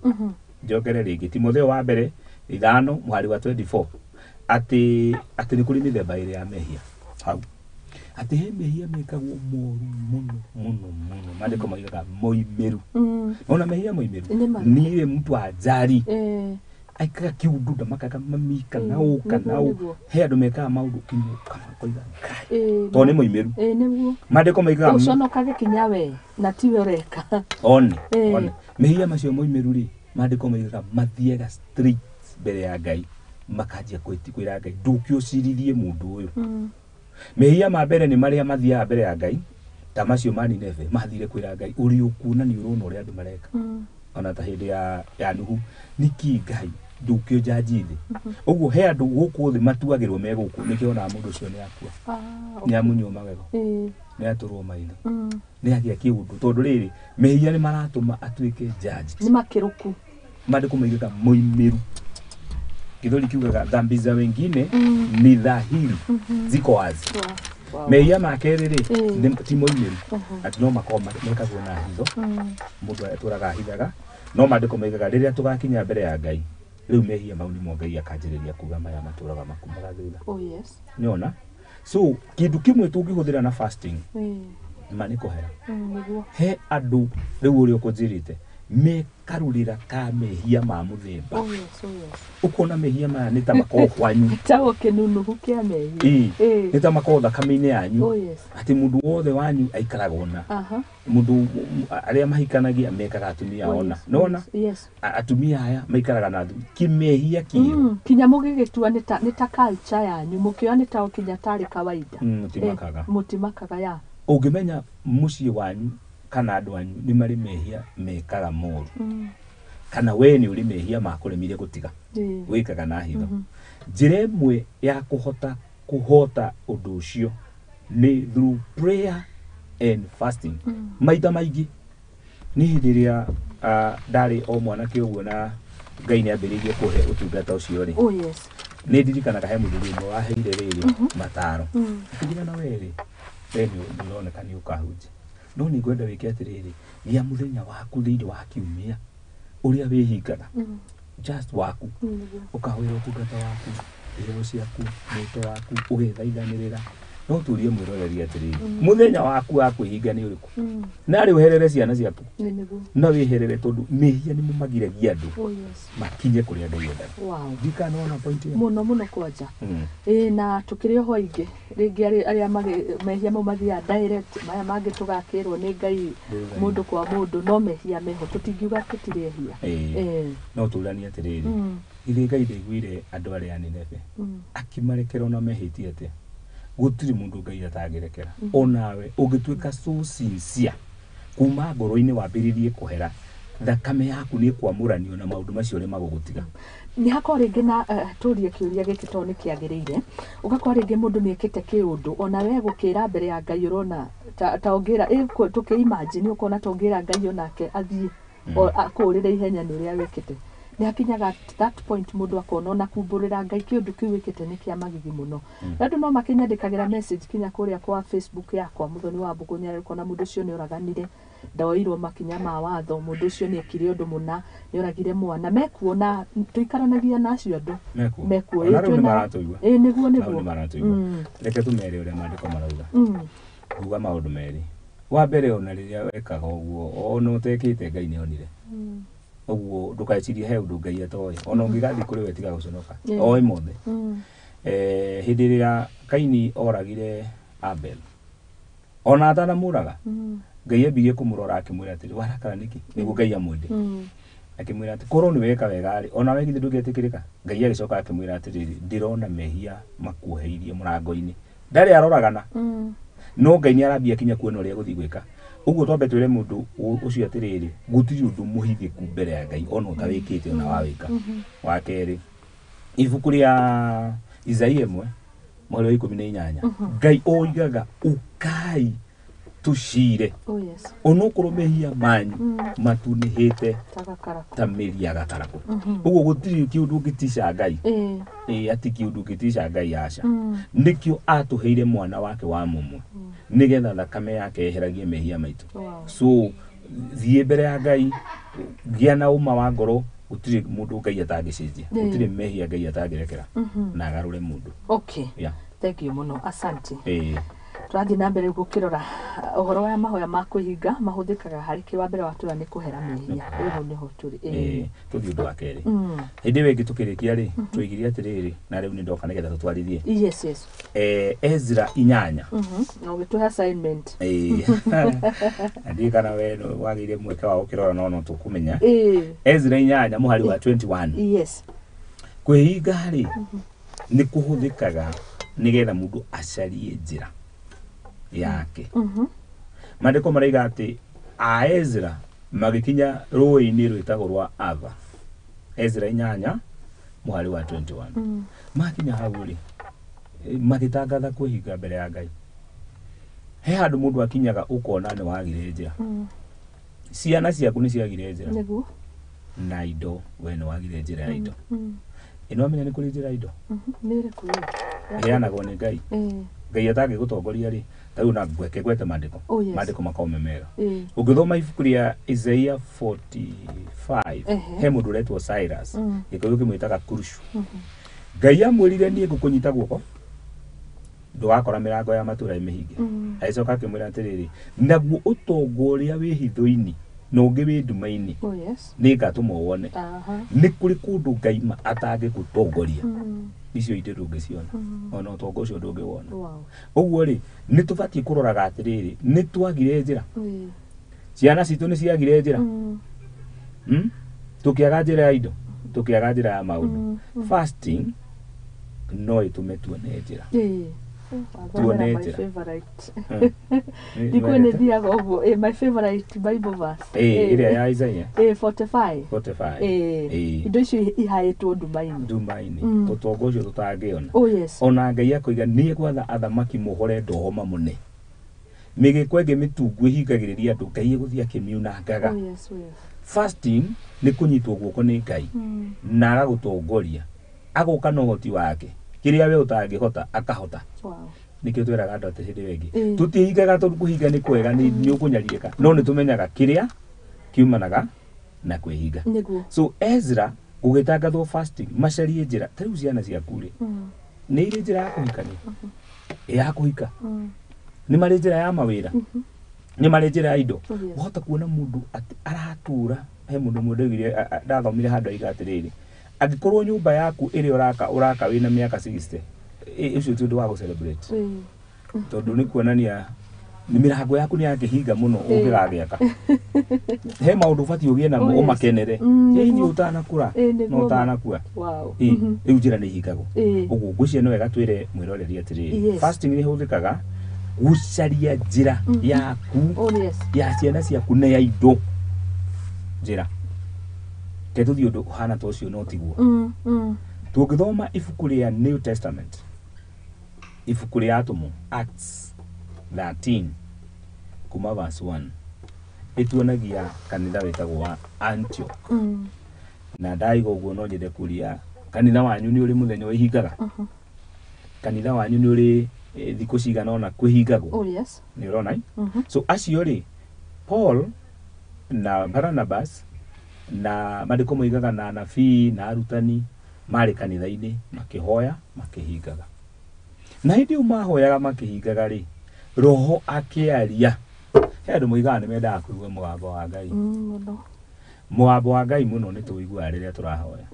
Speaker 1: njokere rĩngĩ Timotheo wa mbere 5 mweri wa 24 atĩ nĩ kũrĩ mĩthemba ĩrĩ ya mehia hau atĩ he mehia mekagwo moru mũno maandĩko moigaga moimĩru ona mehia moimĩru niĩ mtu ajari aikaga kiundu ndamakaga mami kana he andũ mekaga maũndũ kinyũka makoiga to nĩ moimĩru maandĩko moigaga
Speaker 2: ũconokage kinya we na tiwe ũreka
Speaker 1: one mehia macio moimĩru rĩ maandĩko moigaga mathiaga straight mbere ya Ngai makanjia kwĩra Ngai ndũkĩũciririe mũndũ ũyũ mehia ma mbere nĩ marĩa mathiaga mbere ya Ngai ta macio ma Nineve mathire kwĩra Ngai ũrĩ ũkuona nĩ ũrona ũrĩa andũ mareka ona ta hĩndĩ ya Nuhu nĩkĩ Ngai ndũkĩũnjanji thĩ ũguo he andũ gũkũ thĩ matuagĩrwo me gũkũ nĩkĩo ona mũndũ ũcio nĩ akua nĩ amunywo magego nĩ atũrwo maitho nĩ agĩa kĩundu tondũ rĩrĩ mehia nĩ maratũma atuĩke jaji
Speaker 2: nĩ makĩrũku
Speaker 1: maandĩko moigaga moimĩru Kitholi kiugaga dhambi za wengine ni dhahiri ziko wazi mehia make rĩrĩ ti moimĩru atĩ no makoma mekagwo na hitho mũndũ atũraga hithaga no maandĩko moigaga rĩrĩa tũgakinya mbere ya Ngai rĩu mehia mau nĩmo Ngai akanjĩrĩria kuga maya matũraga makumaga thutha nĩona so kĩndũ kĩmwe tũngĩhũthĩra na fasting ma nĩ kũhera he andũ rĩu ũrĩa ũkũnjĩrĩte mekarũrĩra ka mehia ma mũthemba ũkona mehia maya nĩ ta makoo kwanyu
Speaker 2: tawo kĩnunuhu kĩa mehia
Speaker 1: nĩ ta makoo thakame-inĩ yanyu atĩ mũndũ wothe wanyu aikaraga ona mũndũ arĩa mahikanagia mekaga atumia ona nona atumia aya maikaraga na kĩmehia kĩero
Speaker 2: kinya mũgĩgĩtua nĩ ta culture yanyu mũkĩoa nĩ ta kinya tarĩ kawaida mũtimakaga ya
Speaker 1: ũngĩmenya mũciĩ wanyu kana andũ anyu nĩ marĩ mehia mekaga moru kana we nĩ ũrĩ mehia ma kũremire gũtiga wĩkaga na hitho njĩra ĩmwe ya kũhota ũndũ ũcio nĩ through prayer and fasting maita maingĩ nĩ hĩndĩ ĩrĩa ndarĩ o mwanake ũguo na Ngai nĩ ambĩrĩirie kũhe ũtungata ũcio rĩ nĩ ndirikanaga he mũthuri ũmwe waheire rĩrĩ mataro akĩnginya na we rĩ nĩ ũroneka nĩ ũkahunjia no nĩ ngwenda wĩke atĩrĩrĩ gĩa mũthenya waku thĩinĩ wa kiumia ũrĩa wĩhingaga just waku ũkahoera ũtungata waku irio ciaku mwĩto waku ũgethaithanĩrĩra no turie mwiroreri atiriri muthenya waku wa kwihinga ni uriku na ri uherere ciana ciaku no wiherere tondu mehia ni mumagiragia andu makinye kuria Ngai endaga dika no point ya
Speaker 2: muno kwanja na tukirio ho ingi ringi aria mehia mumathia direct maya mangi tugakirwo ni Ngai mundu kwa mundu no mehia meho tutingiuga tutirehia
Speaker 1: no turania atiriri ithe Ngai ndaiguire andu aria Nineve akimarekera na mehitie atia gutiri mundu Ngai atagirekera onawe ugituika so sincere kuma ngoro-ini wambiririe kuhera thakame yaku ni kwamuranio na maundu macio ri magugutiga
Speaker 2: ni hakwa ringi na turie kiuria giki to ni kiagirire ugakwa ringi mundu ni ekite kiundu ona we gukira mbere ya Ngai urona ta ongira tuki imagine ukona ta ongira Ngai onake athie akurire ihenya ni ria wekite ni hakinyaga that point mundu akona ona kumburira Ngai kiundu kiu wikite ni kia magigi muno andu no makinyandikagira message kinya kuria kwa Facebook yakwa Muthoni Wambugu ni ariko na mundu cio ni uraganire ndaoirwo makinya ma watho mundu cio ni ekire undu muna ni uragire mwana mekuona tuikaranagia nacio andu mekuo niguo
Speaker 1: reke tumere uria mandiko marauga kuga maundu meri wa mbere ona riria wekaga uguo ona utekite Ngai ni onire uguo ndukaichirie he undu Ngai atoe ona ungigathi kuri we tiga guconoka oi mothe hindi riria Kaini oragire Abel ona atana muraga Ngai ambirie kumurora akimwira atiri warakara niki niguo Ngai amwende akimwira ati korwo ni weka wega ri ona wegithe ndungetikirika Ngai agicoka akimwira atiri ndirona mehia makuheirie murango-ini ndari aroragana no Ngai ni arambia kinya kuona uria guthi gwika uguo twambe twire mundu ucio atiriri gutiri undu muhithiku mbere ya Ngai ona utawikite ona wawika wa keri ibuku ria Isaia 1:18 Ngai oigaga ukai tushire onokorwo mehia manyu matunihite ta miria gataraku uguo gutiri kiundu gitisha Ngai ati kiundu gitisha Ngai aca nikio atuheire mwana wake wa mumwe nigetha thakame yake eheragie mehia maitu so thie mbere ya Ngai gia na uma wa ngoro gutiri mundu Ngai atagicenjia gutiri mehia Ngai atagirekera na agarure mundu
Speaker 2: thank you muno asante turathi na mbere gukirora uhoro wa Mahoya Ma Kwihinga mahuthikaga hari ki wa mbere watura ni kuhera mehia uyu niho turi
Speaker 1: tuthi undu wa keri hindi wengi tukirikia ri tuigiria atiriri na riu ni ndoka nigetha tutwarithie
Speaker 2: yes
Speaker 1: Ezra 8
Speaker 2: no gituha assignment
Speaker 1: andi kana we no wagire mweke wa ukirora no tukumenya Ezra 8 muhari wa 21
Speaker 2: yes
Speaker 1: kwihinga ri ni kuhuthikaga nigetha mundu acarie njira yake mandiko maraiga ati a Ezra magikinya roi-ini rwitagwo rwa Ava Ezra 8 muhari wa 21 makinya hau ri magitangatha kwihinga mbere ya Ngai he handu mundu akinyaga ukona ni wagire njira ciana ciaku ni ciagire njira
Speaker 2: niguo
Speaker 1: na indo we ni wagire njira ya indo ino amenya ni kuri njira indo
Speaker 2: ni riku
Speaker 1: yanagwo ni Ngai Ngai atangi gutongoria ri tau na gwete mandiko mandiko makomemera ugithoma ibuku ria Isaia 45 he mundu retwo Cyrus gikuyu kimwitaga Kurushu Ngai amwirire nie ngukunyita guoko ndugakora mirango ya matura imihinge aicoka akimwira atiriri naguo utongoria wi hitho-ini no ngi wi nduma-ini ni ngatuma wone ni kuri kundu Ngai atangi gutongoria icio ite ndungiciona ona utongo ucio ndungiwona uguo ri ni tubatie kuroraga atiriri ni twagire njira ciana citu ni ciagire njira tukiaga njira ya indo tukiaga njira ya maundu fasting no itume tuone njira tuone njira
Speaker 2: Dikuone thiaga uguo my favorite Bible verse
Speaker 1: iria ya Isaia
Speaker 2: 45 indo icio ihaitwo
Speaker 1: nduma-ini utongo ucio tutangiona ona Ngai akoiga nie gwatha athamaki muhore ndohoma mune migikwengi mitungu ihingagiriria andu Ngai guthia kimiunangaga fasting ni kunyitwo guoko ni Ngai na agagutongoria agoka na uhoti wake kiria we utangihota akahota nikio twiraga andu ati hindi wengi tutihingaga tondu kuhinga ni kwega ni ukunyariika no ni tumenyaga kiria kiumanaga na kwihinga so Ezra gugitangathwo fasting macarie njira tariu ciana ciaku ri ni iri njira ya kuhikania ya kuhika ni mari njira ya mawira ni mari njira ya indo wahota kuona mundu aratura he mundu mwendegire ndathomire handu aigatiriri angikorwo nyumba yaku iri uraka wina miaka 60 icio tu wa go celebrate tondu ni kuonania ni mirango yaku ni yakihinga muno ungigagiaka he maundu fati ugie na umakenere ni utanakura no utanakua riu njira ni hingagwo uguo ngwiciria no wega twire mwiroreri atiriri fasting ni huthikaga gucaria njira yaku ya ciana ciaku na ya indo njira ketuthi undu hana to cio no tiguo tungithoma ibuku ria New Testament ibuku ria atumu Acts 13 kuma verse 1 ituonagia kanitha wetagwo wa Antioch na ndaigo guo no nyende kuria kanitha wanyu ni uri muthenya wa ihingaga kanitha wanyu ni uri thiku cigana ona kwihingagwo ni urona so acio ri Paul na Barnabas na mandiko moigaga na anabii na arutani mari kanitha-ini makihoya makihingaga na hindi mahoyaga makihingaga ri roho akiaria he andu moigaga ni mendaga kuigua mugambo wa Ngai mugambo wa Ngai muno ni tuigua riria turahoya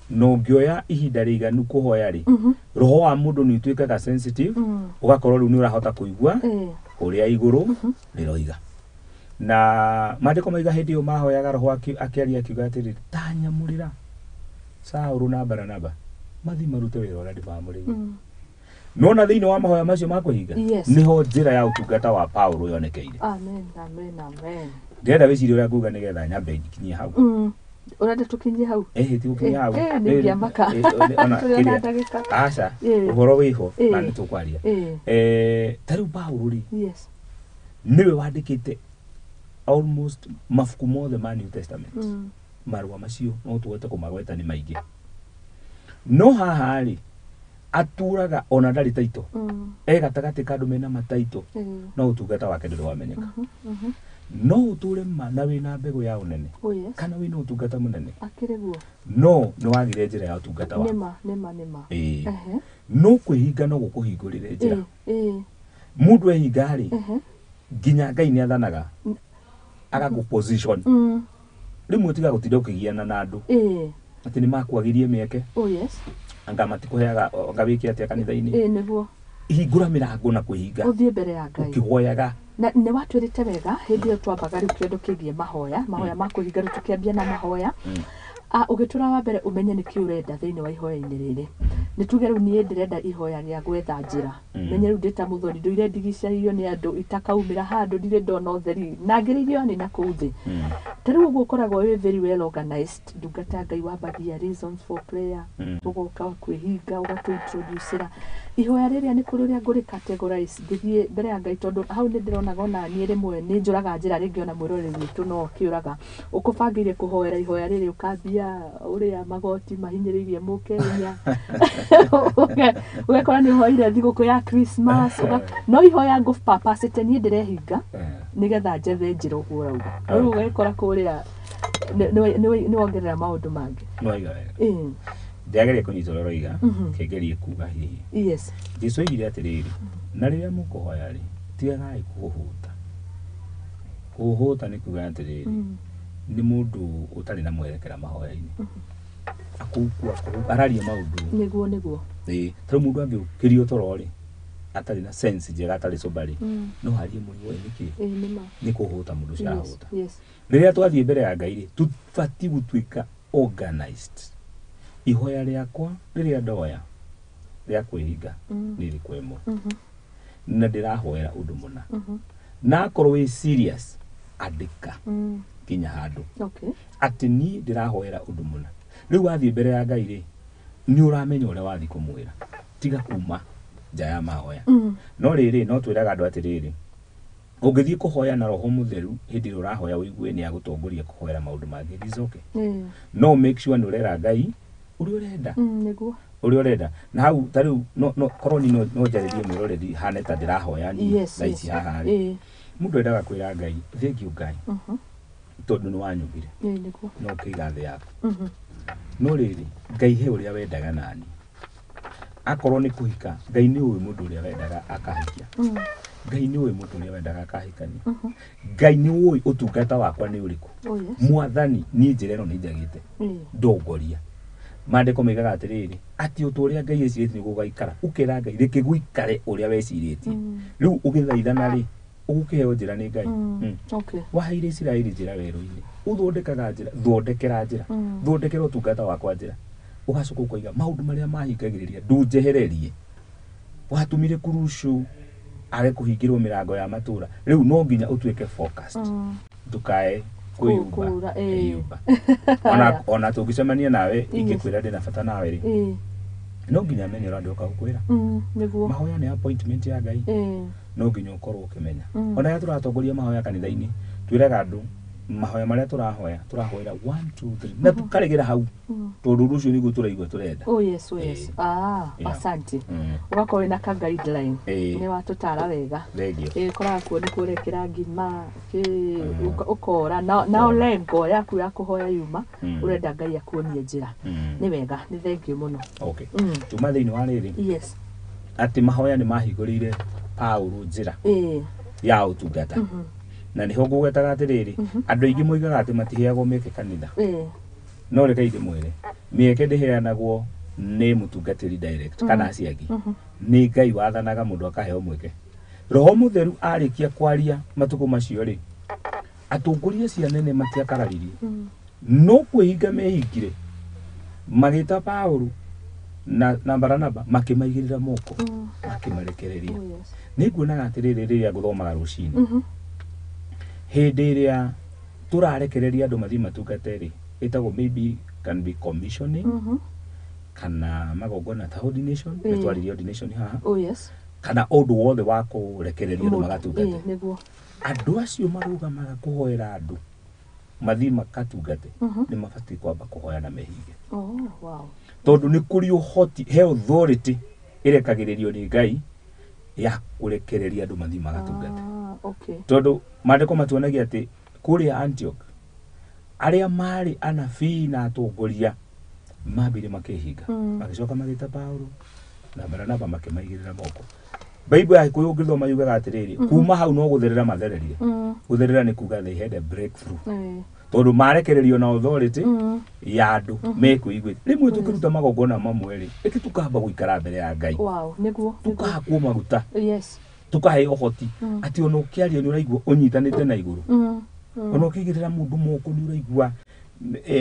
Speaker 1: no ngioya ihinda riganu kuhoya ri roho wa mundu ni tuikaga sensitive ugakorwo riu ni urahota kuigua uria iguru riroiga na mandiko moiga hindi mahoyaga roho akiaria akiuga atiri tanyamurira Saulu na Barnaba mathi marute wira uria ndibamurire nona thiini wa mahoya macio makuhinga niho njira ya utungata wa Paulo yonekeire
Speaker 2: amen amen amen
Speaker 1: ndenda wiciria uria nguga nigetha nyambe ngikinyie hau
Speaker 2: urenda tukinyie hau
Speaker 1: ti gukinyie hau
Speaker 2: ni ngiamaka
Speaker 1: ona ndagika aca uhoro wiho na ni tukwaria tariu Paulo ri niwe wandikite almost mafuku mothe ma New Testament marua macio no tuwete kumagweta ni maingi no haha ri aturaga ona ndari taito gatagati kandu mena mataito no utungata wake nduri wamenyeka no uture na wina mbegu ya unene kana wina utungata munene
Speaker 2: akiriguo
Speaker 1: no ni wagire njira ya utungata wa
Speaker 2: nema
Speaker 1: no kwihinga no gukuhingurire njira mundu ehinga ri nginya Ngai ni athanaga agagu position rimwe tiga gutinda ukigiana na andu ati ni makwagirie mieke anga matikuheaga ngawiki atia kanitha-ini
Speaker 2: niguo
Speaker 1: ihingura mirango na kwihinga
Speaker 2: uthie mbere ya Ngai
Speaker 1: ukihoyaga
Speaker 2: na ni watwirite wega hindi yo twambaga riu kindu kigie mahoya ma kuhinga riu tukiambia na mahoya ugitura wa mbere umenye ni kiurenda thiini wa ihoya-ini riri ni tuge riu nie ndirenda ihoya ria gwetha njira menye riu ndita Muthoni nduire ndigicairio ni andu itakaumira handu ndire ndona utheri na ngiririo ni na kuthi tariu uguo koragwo we very well organized ndungata Ngai wambagia reasons for prayer ugoka kwihinga ugatu introducera ihoya riria ni kuri ria nguri categorize ngithie mbere ya Ngai tondu hau ni ndirona gona nie rimwe ni njuraga njira ringi ona mwiroreri witu no kiuraga ukubangire kuhoera ihoya riri ukambia uria magoti mahinyiririe Mukenya ugakora ni hoire thiguku ya Christmas no ihoya ngo papacite ni ndirehinga nigetha njethe njira uguo rauga riu ugakora kuria ni wongerera maundu mangi
Speaker 1: noiga ndiageria kunyita roroiga kegerie kuga hihi Jesu igire atiriri na riria mukuhoya ri tigagai kuhuta ni kuga atiriri ni mundu utari na mwerekera mahoya-ini akukua araria maundu niguo tari mundu angiukirio torori atari na sense njega atari sobari no harie muri niki ni kuhuta mundu cia huta riria twathie mbere ya Ngai ri tufati gutuika organized ihoya riakwa riria ndoya ria kwihinga niri kwemo na ndirahoera undu muna na korwo wi serious andika kinya handu ati ni ndirahoera undu muna riu wathie mbere ya Ngai ri ni uramenya uria wathi kumwira tiga kuma nja ya mahoya no riri no twiraga andu atiriri ungithie kuhoya na roho mutheru hindi urahoya wigue ni agutongoria kuhoera maundu mangi thicoke no make sure ni urera Ngai uri urenda niguo uri urenda na hau tariu no koroni no jaririe mwiroreri hane ta ndirahoya ni thaici haha ri mundu endaga kwira Ngai thank you Ngai tondu ni wanyugire niguo no kiga thi yaku no riri Ngai he uria wendaga nani akorwo ni kuhika Ngai ni uyu mundu uria wendaga akahikia Ngai ni uyu mundu uria wendaga akahikania Ngai ni uyu utungata wakwa ni uriku mwathani ni njira ino ni njagite ndongoria mandiko migaga atiriri ati uturia Ngai ecirite ni gugaikara ukira Ngai reke guikare uria weciritie riu ugithaithana ri ugukiheo njira ni Ngai
Speaker 2: okay
Speaker 1: waheire Isiraeli njira weru-ini uthondekaga njira thondekera njira thondekera utungata wakwa njira ugacoka ukoiga maundu maria mahingagiriria ndunjehererie watumire kurushu age kuhingirwo mirango ya matura riu no nginya utuike focused ndukae kuyumba ona tungicemania nawe ingikwira ndina bata nawe ri no nginya menye ura ndoka gukwira
Speaker 2: niguo
Speaker 1: mahoya ni appointment ya Ngai no nginya ukorwo ukimenya ona ya turatongoria mahoya kanitha-ini twiraga andu mahoya maria turahoya 1 2 3 na tukaregera hau tondu rucio niguo turaigua turenda
Speaker 2: yes asante ugakorwo na ka guideline ni watutara wega koraga ni kurekera ngima ukora na lengo yaku ya kuhoya yuma urenda Ngai akuonie njira ni wega ni thengiu muno
Speaker 1: okay tuma thiini wa riri
Speaker 2: yes
Speaker 1: ati mahoya ni mahingurire Paulo njira ya utungata na niho ngugetaga atiriri andu aingi moigaga ati matiheagwo mieke kanitha no reke inde mwire mieke ndiheanagwo ni mutungatiri direct kana aciagi ni Ngai wathanaga mundu akaheo mweke Roho Mutheru arikia kwaria matuko macio ri atunguria cianene matiakararirie no kwihinga mehingire magita Paulo na Baranaba makimaigirira moko makimarekereria niguonaga atiriri riria nguthomaga rucini hindi iria turarekereria andu mathi matungateri itago maybe can be commissioning kana magongona ta ordination twaririe ordination haha kana undu wothe wa kurekereria andu magatungate
Speaker 2: niguo
Speaker 1: andu acio marugamaga kuhoera andu mathi makatungate ni mabati kwamba kuhoya na mehinge
Speaker 2: wow
Speaker 1: tondu ni kuri uhoti he authority irekagiririo ni Ngai ya kurekereria andu mathi magatungate
Speaker 2: okay
Speaker 1: tondu mandiko matuonagia ati kuria Antioch aria mari anabii na atongoria mabire makihinga magicoka magita Paulo na Baranaba makimaigirira moko Bible ya Gikuyu ngithoma yugaga atiriri kuma hau no gutherera mathererire gutherera ni kuga they had a breakthrough tondu marekererio na authority ya andu mekuigwite rimwe tukiruta magongona mamwe ri iki tukamba guikara mbere ya Ngai
Speaker 2: wow niguo
Speaker 1: tukahakwo maguta
Speaker 2: yes
Speaker 1: tukahe ohoti ati ono kiaria ni uraigua unyitanite na iguru ono kigirira mundu moko ni uraigua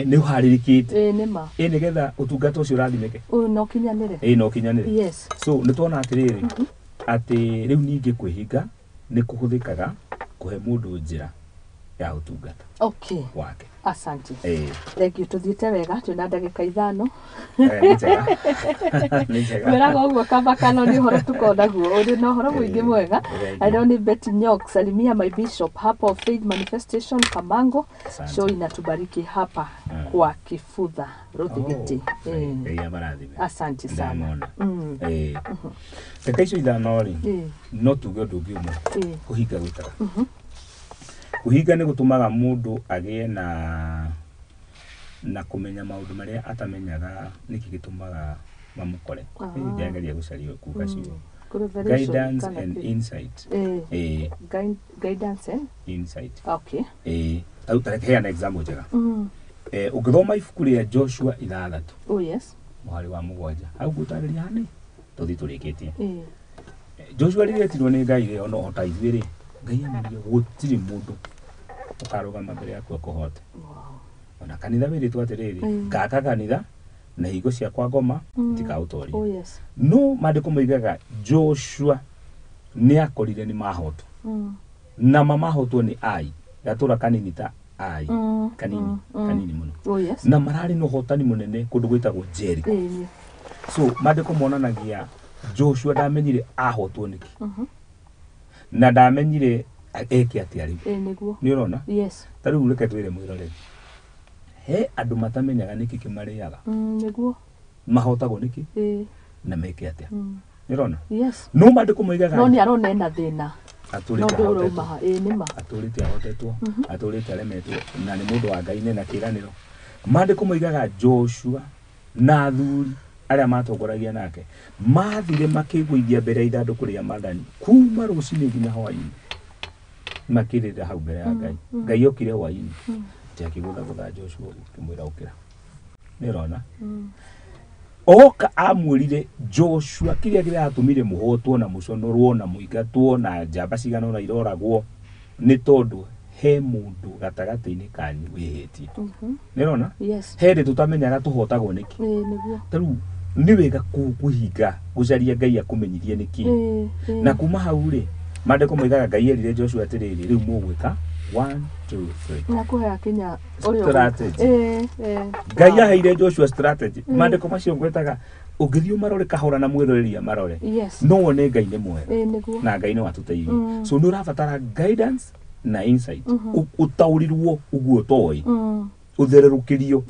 Speaker 1: ni uharirikite
Speaker 2: nima
Speaker 1: nigetha utungata ucio rathimeke
Speaker 2: no kinyanire
Speaker 1: no kinyanire
Speaker 2: yes
Speaker 1: so ni tuona atiriri ati riu ningi kwihinga ni kuhuthikaga kuhe mundu njira ya utungata
Speaker 2: okay
Speaker 1: wake
Speaker 2: asante thank you tuthiite wega twina ndagika 5
Speaker 1: nijega
Speaker 2: weraga uguo kamba kano ni horo tukonaguo uri no horo mwingi mwega I don't need Betty Nyok salimia my bishop hapa of faith manifestation Kamango show inatubariki hapa kwa Kifudha Rothigiti asante sana
Speaker 1: tekaicio ithanori no tuge ndungi umwe kuhinga gwikaga kuhinga ni gutumaga mundu agie na kumenya maundu maria atamenyaga niki gitumaga mamukore ngiangeria gucaria kuga cio guidance and insight
Speaker 2: guidance and
Speaker 1: insight
Speaker 2: okay
Speaker 1: au tareke an example njega ukithoma ibuku ria Joshua 6
Speaker 2: yes
Speaker 1: muhari wa 7 au gutariria hani tuthi turikitie Joshua riretirwo ni Ngai ri ono hota ithuiri Ngai amwire gutiri mundu ukarugama mbere yaku kuhote ona kanitha wiritwo atiriri ngaka kanitha na higo cia kwa ngoma tikautori no mandiko moigaga Joshua ni akorire ni mahoto na mamahotwo ni ai gatura kanini ta ai kanini muno na marari no hotani munene kundu gwitagwo Jericho so mandiko monanagia Joshua ndamenyire ahotwo niki na ndamenyire eke atiari
Speaker 2: niguo
Speaker 1: ni urona
Speaker 2: yes
Speaker 1: tariu reke twire mwirore he andu matamenyaga niki kimariaga
Speaker 2: niguo
Speaker 1: mahotagwo niki na meke atia ni urona
Speaker 2: yes
Speaker 1: no mandiko moigaga
Speaker 2: no ni arona ena thina
Speaker 1: aturite
Speaker 2: ahotetwo nima
Speaker 1: aturite ahotetwo aturite aremetwo na ni mundu wa Ngai na kiraniro mandiko moigaga Joshua na athuri aria matongoragia nake mathire makiguithia mbere ithanduku ria Maathani kuma rucini nginya hwaini makirira hau mbere ya Ngai. Ngai okire hwaini akigutha Joshua kimwira ukira nirona oka amwirire Joshua kiria kiratumire muhotwo na muconorwo na muingatwo na njamba cigana na iroragwo ni tondu he mundu gatagati-ini kanyu wihitie nirona here tutamenyaga tuhotagwo niki taru ni wega kuhinga gucaria Ngai akumenyithie niki na kuma hau ri mandiko moigaga Ngai erire Joshua atiriri riu mugwika 1 2 3
Speaker 2: na kuhe akinya urio
Speaker 1: strategy Ngai aheire Joshua strategy mandiko macio ngwetaga ungithio marore kahora na mwiroriria marore no wone Ngai ni mwega na Ngai ni watuteithia so no rabatara guidance na insight utaurirwo uguo toi uthererukirio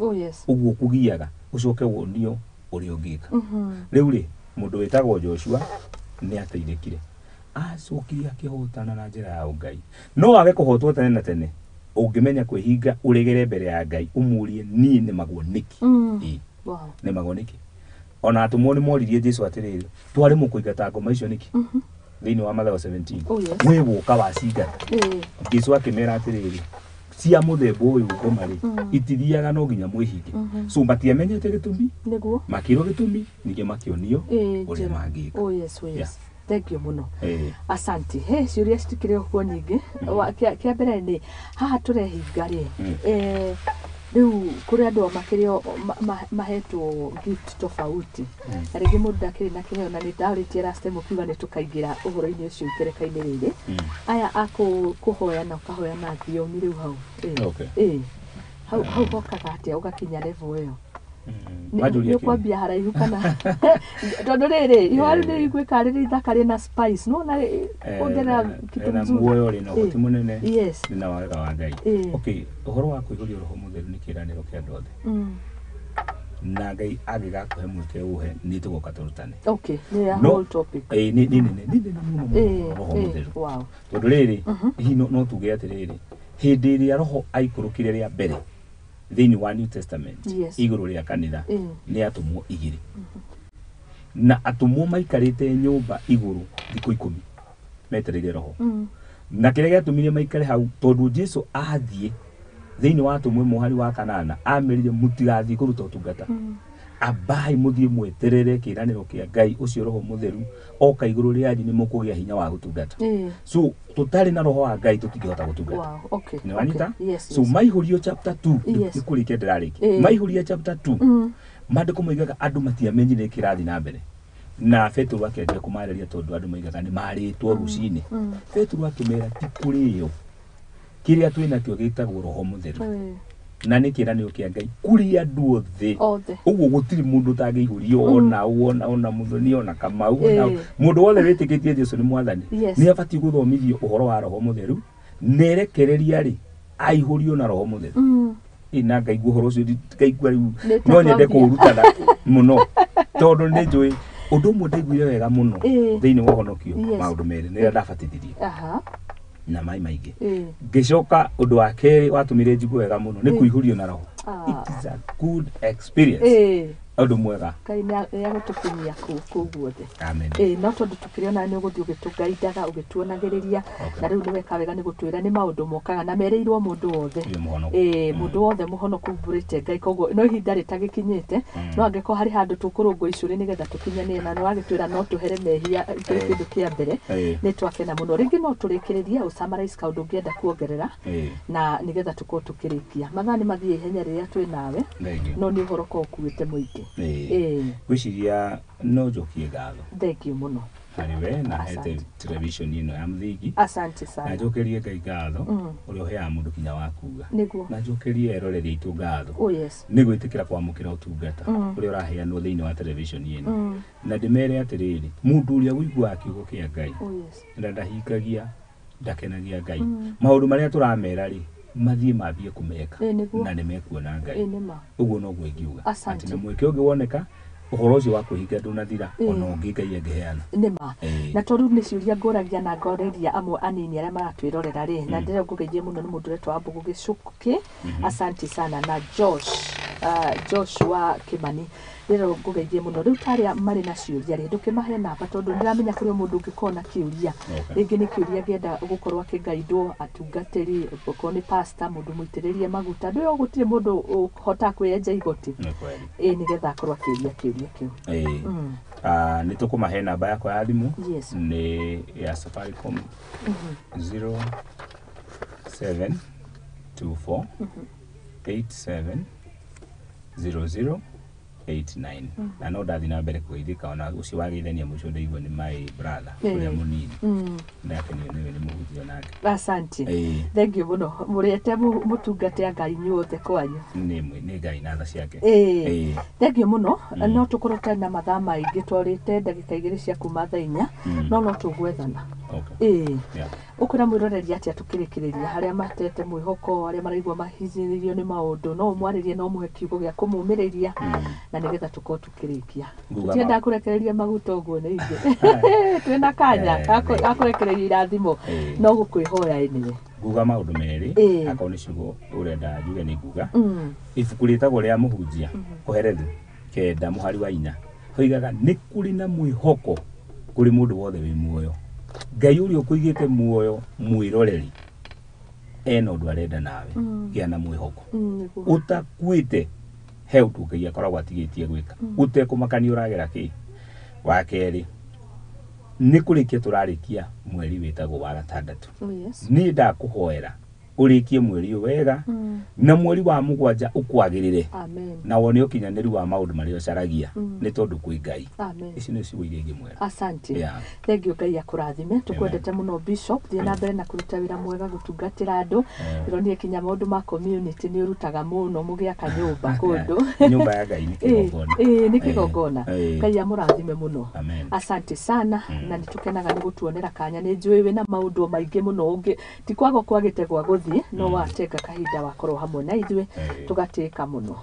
Speaker 1: uguo kugiaga ucoke wonio urio ngika riu ri mundu wetagwo Joshua ni ateithikire acokire akihotana na njira ya Ngai no age kuhotwo tene na tene ungimenya kwihinga uregere mbere ya Ngai umurie ni magwo niki ni magwo niki ona atumwo ni moririe Jesu atiriri twari mukuingata ngoma icio niki thini wa Mathayo 17 we woka wacingata Jesu akimera atiriri cia muthemba uyu ngoma ri itithiaga no nginya mwihinge so matiamenyete gitumi niguo makiro gitumi ninge makionio uria mangika
Speaker 2: thank you muno asante he ciuria citikire kuo nyingi kia mbere ni haha turehinga ri riu kuri andu makirio mahetwo gift tofauti arigi mundu ndakiri na kiheo na ni ndaritie last time ukiuga ni tukaingira uhoro-ini ucio ikereka-ini riri aya kuhoya na ukahoya na thiomi riu hau hau hokaga atia ugakinya level iyo ni kwambia haraihu kana tondu riri iwaru ni igwika riri thakari na spice no na ongerera kitu mzuri
Speaker 1: muoyo ri no guti munene na wega wa Ngai okay uhoro wa kuihuria roho mutheru ni kiraniro kia andu othe na Ngai agigakuhe mweke uhe ni tugoka turutane
Speaker 2: okay ni a whole topic
Speaker 1: ni roho mutheru
Speaker 2: wow
Speaker 1: tondu riri hi no tuge atiriri hindi ria roho aikurukire ria mbere thini wa New Testament iguru ria kanitha ni atumwo igiri na atumwo maikarite nyumba iguru thikũ 10 metereire roho na kire giatumire maikare hau tondu Jesu athie thini wa atumwo muhari wa kanana amerire mutigathie kuruta utungata abai muthie mweterere kiraniro kia Ngai ucio roho mutheru oka iguru ria ni mukugia hinya wa gutungata so tutari na roho wa Ngai tutingihota gutungata ni wanita so maihurio chapter 2 ni kurike ndirariki maihuria chapter 2 mandiko moigaga andu matiamenyire kirathi na mbere na Petro akĩambia kumarĩria tondu andu moigaga ni marĩtwo rucini Petro akĩmera ti kũrĩyo kiria twina kĩo gĩtagwo roho mutheru na nĩ kĩranĩro kĩa Ngai kuri andu othe ũguo gũtirĩ mũndũ ũtangĩihũrio ona Muthoni ona Kamau ona mũndũ wothe wĩtĩkĩtie Jesu nĩ mwathani nĩ abatie gũthomithio ũhoro wa roho mutheru nerekereria ri aihũrio na roho mutheru ina Ngai ũhoro ũcio ngaigua rĩu no nyende kũrutana mũno tondu nĩ njũĩ undu ũmwe ndaiguire wega mũno thĩinĩ wa ũhonokio maũndũ merĩ nĩ ndabatithirie na mai maingi ngicoka undu wa keri watumire njigu wega muno ni kuihurio na roho it is a good experience undu mwega
Speaker 2: Ngai ni agutukinyia kuguothe
Speaker 1: amen
Speaker 2: no tondu tukiriona ni uguthii ugitungaidaga ugituonagiriria na riu ni weka wega ni gutwira ni maundu mokaga na mereirwo mundu wothe mundu wothe muhonoku mburite Ngai koguo no ihinda ritagikinyite no angeko hari handu tukurungu icuri ni getha tukinyane na no agitwira no tuhere mehia kindu kia mbere ni twakena muno ringi no turikiriria usummarize kaundu ngienda kuongerera na ni getha tuko tukirikia mathani mathie ihenya riria twi nawe no ni uhoro ko ukuite muingi
Speaker 1: gwiciria no njokie ngatho
Speaker 2: thank you muno
Speaker 1: hariwe na hete television ino ya muthingi
Speaker 2: asante sana
Speaker 1: na njokerie Ngai ngatho uria uheaga mundu kinya wa kuga na njokerie eroreri itu ngatho ni gwitikira kwamukira utungata uria uraheanwo thiini wa television ino na ndimere atiriri mundu uria wiguaga kiugo kia Ngai ndahingagia ndakenagia Ngai maundu maria turamera ri mathie mambie kumeka na nimekuona Ngai uguo no gwigiuga ati na mweke ungi woneka uhoro ucio wa kuhinga ndunathira ona ungi Ngai angiheana
Speaker 2: nima na tondu ni ciuria ngoragia na ngoreria amwe anini aria maratwirorera ri na ndire ngugeithie muno ni mundu retwa Wambugu gicuki asante sana na Josh Joshua Kimani rero ngugeithie muno riu taria mari na ciuria ri ndukimahe namba tondu ndiramenya kuri mundu ngikona kiuria ringi ni kiuria ngenda gukorwo akigaidwo atungatiri uko ni pastor mundu muitiririe maguta ndio gutire mundu uhota kwiyenja igoti nigetha akorwo akiuria kiuria kiu
Speaker 1: ni tukumahe namba yakwa ya thimu ni ya Safaricom 0724 870089 na no ndathi na mbere kuithika ona ucio wagithania mucio ndeigwo ni my brother uria munini ndake ni muhujia nake.
Speaker 2: Asante thank you muno muriete mutungate ngai nyuothe kwanyu
Speaker 1: ni ngai na tha ciake
Speaker 2: thank you muno no tukorwo na mathaa maingi twarite ndagika igiri cia kuma thaa 4 no tugwethana ukura mwiroreri atia tukirikiriria haria matete mwihoko aria maraigwa mahiziririo ni maundu no mwaririe no muhe kiugo gya kumumiriria na nigetha tuko tukirikia tienda kurekereria maguta uguo ni ingi twina kanya akurekereria irathimo no gukwihoya iniwe
Speaker 1: nguga maundu meri akoni ciugo urenda njuge ni nguga ibuku ritagwo ria muhunjia kuherethu kenda muhari wa 4 hoigaga ni kuri na mwihoko kuri mundu wothe wi muoyo ngai uri ukuigite muoyo mwiroreri eno ndu arenda nawe gia na mwihoko utakwite he utukagia koragwo atigitie gwika utekumakania uragera ki wa keri ni kurikia turarikia mweri witagwo wa gatandatu ni ndakuhoera urikie mweri wega na mweri wa mugwanja ukwagirire na wone ukinyaniru wa maundu mario caragia ni tondu kwi ngai ici ni ciugo iria mwera.
Speaker 2: Asante thank you ngai akurathime tukwendete muno bishop thie na mbere na kuruta wira mwega gutungatira andu ironie kinya maundu ma community ni urutaga muno mugia kanyumba kundu
Speaker 1: nyumba ya ngai ni kigongona
Speaker 2: ni kigongona ngai amurathime muno. Asante sana na nitukenaga ni gutuonera kanya ni njui wina maundu maingi muno ungi tikwago kwagite gwa guthi no wateka kahinda wakorwo hamwe na ithuĩ tugateka muno.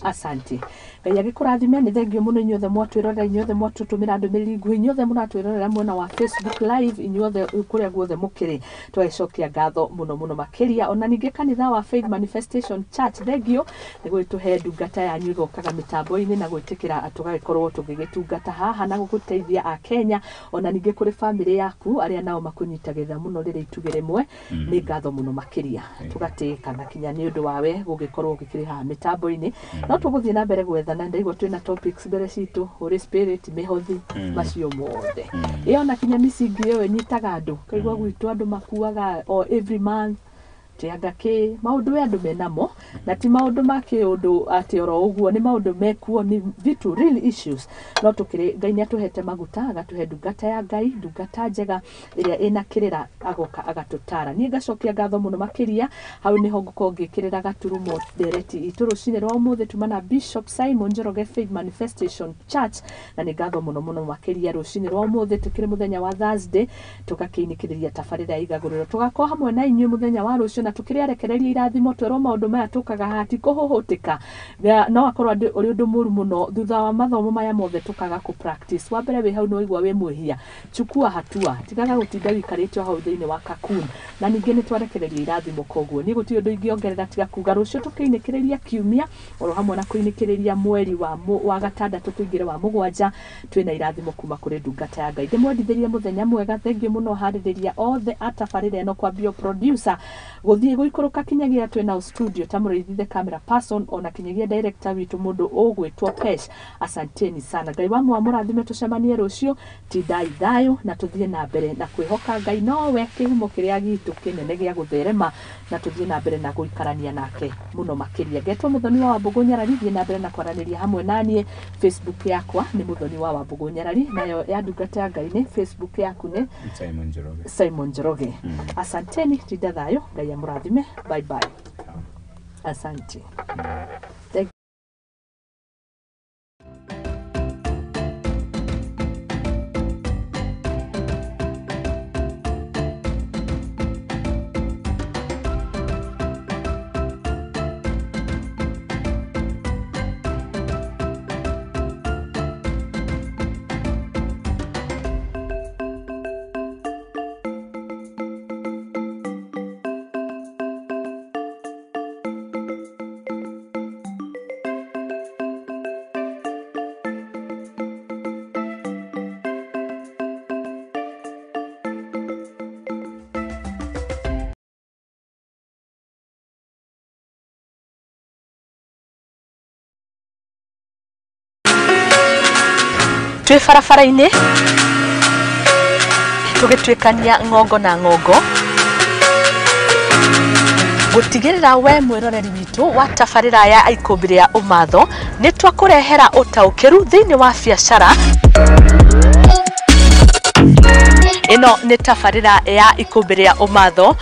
Speaker 2: Asante ngai agikurathime ni thengio muno inyuothe mwatwirorera inyuothe mwatutumira ndumiriri nguhi inyuothe munatwirorera mwena wa Facebook live inyuothe kuria guothe mukiri twacokia ngatho muno makiria ona ninge kanitha wa Faith Manifestation Church thengio ni gwituhe ndungata yanyu igokaga mitambo-ini na gwitikira atugagikorwo tugigitungata haha na guguteithia a Kenya ona ninge kuri family yaku aria nao makunyitagirira muno riri ituge rimwe ni ngatho muno makiria tugateka na kinya ni undu wawe gugikorwo gikiri ha mitambo-ini no tuguthie na mbere gwethana ndaigwa twina topics mbere citu Holy Spirit mihothi macio mothe iyo na kinya misingi iyo nyitaga andu kaigwa gwitu andu makuaga every month tiaga ki maundu ya andu menamo na ti maundu make undu ati oro uguo ni maundu mekuo ni vitu real issues no tukiri ngai ni atuhete maguta agatuhe ndungata ya ngai ndungata njega iria ina kirira agoka agatutara ni ngacokia ngatho muno makiria hau niho nguko ngikirira gaturumo dereti iturucine rwa umuthe tumana Bishop Simon Njoroge Faith Manifestation Church na ni ngatho muno makiria rucine rwa umuthe tukiri muthenya wa Thursday tugakiinikiriria tafarira ya igaguriro tugakorwo hamwe na inyuĩ muthenya wa rucio na tukiriarekereria irathimo twerwo maundu maya tukaga hati kuhuhutika no akorwo uri undu muru muno thutha wa mathomo maya mothe tukaga ku practice wa mbere we hau no igwa we mwihia chukua hatua tigaga gutinda wikarite hau thiini wa kakun na ninge ni twarekereria irathimo koguo ni guti undu ingiongerera tiga kuga rucio tukiinikiriria kiumia oro hamwe na kuinikiriria mweri wa gatandatu tuingire wa mugwanja twina irathimo kuma kuri ndungata ya ngai ndimwendithirie muthenya mwega thengi muno haririria othe atafarire no kwa bio producer guthie guikuruka kinyagia twina studio tamurithithe camera person ona kinyagia director witu mundu ugwitwo Pesh. Asanteni sana ngai wa murathime tucemanie rucio tidai thayo na tuthie na mbere na kwihoka ngai nowe kihumo kiria gitu kinene gia gutherema na tuthie na mbere na guikarania nake muno makiria getwo Muthoni wa Wambugu Nyarari thie na mbere na kwaraniria hamwe nanie Facebook yakwa ni Muthoni wa Wambugu Nyarari nayo ya ndungata ya ngai ni Facebook yaku ni Simon Njoroge asanteni tidai thayo ngai amurathime bye bye. Asante. Twi barabara-ini tugitwikania ngongo na ngongo gutigirira we mwiroreri witu wa tabarira ya ikumbiri ya umatho ni twakurehera utaukiru thiini wa biacara. Ino ni tabarira ya ikumbiri ya umatho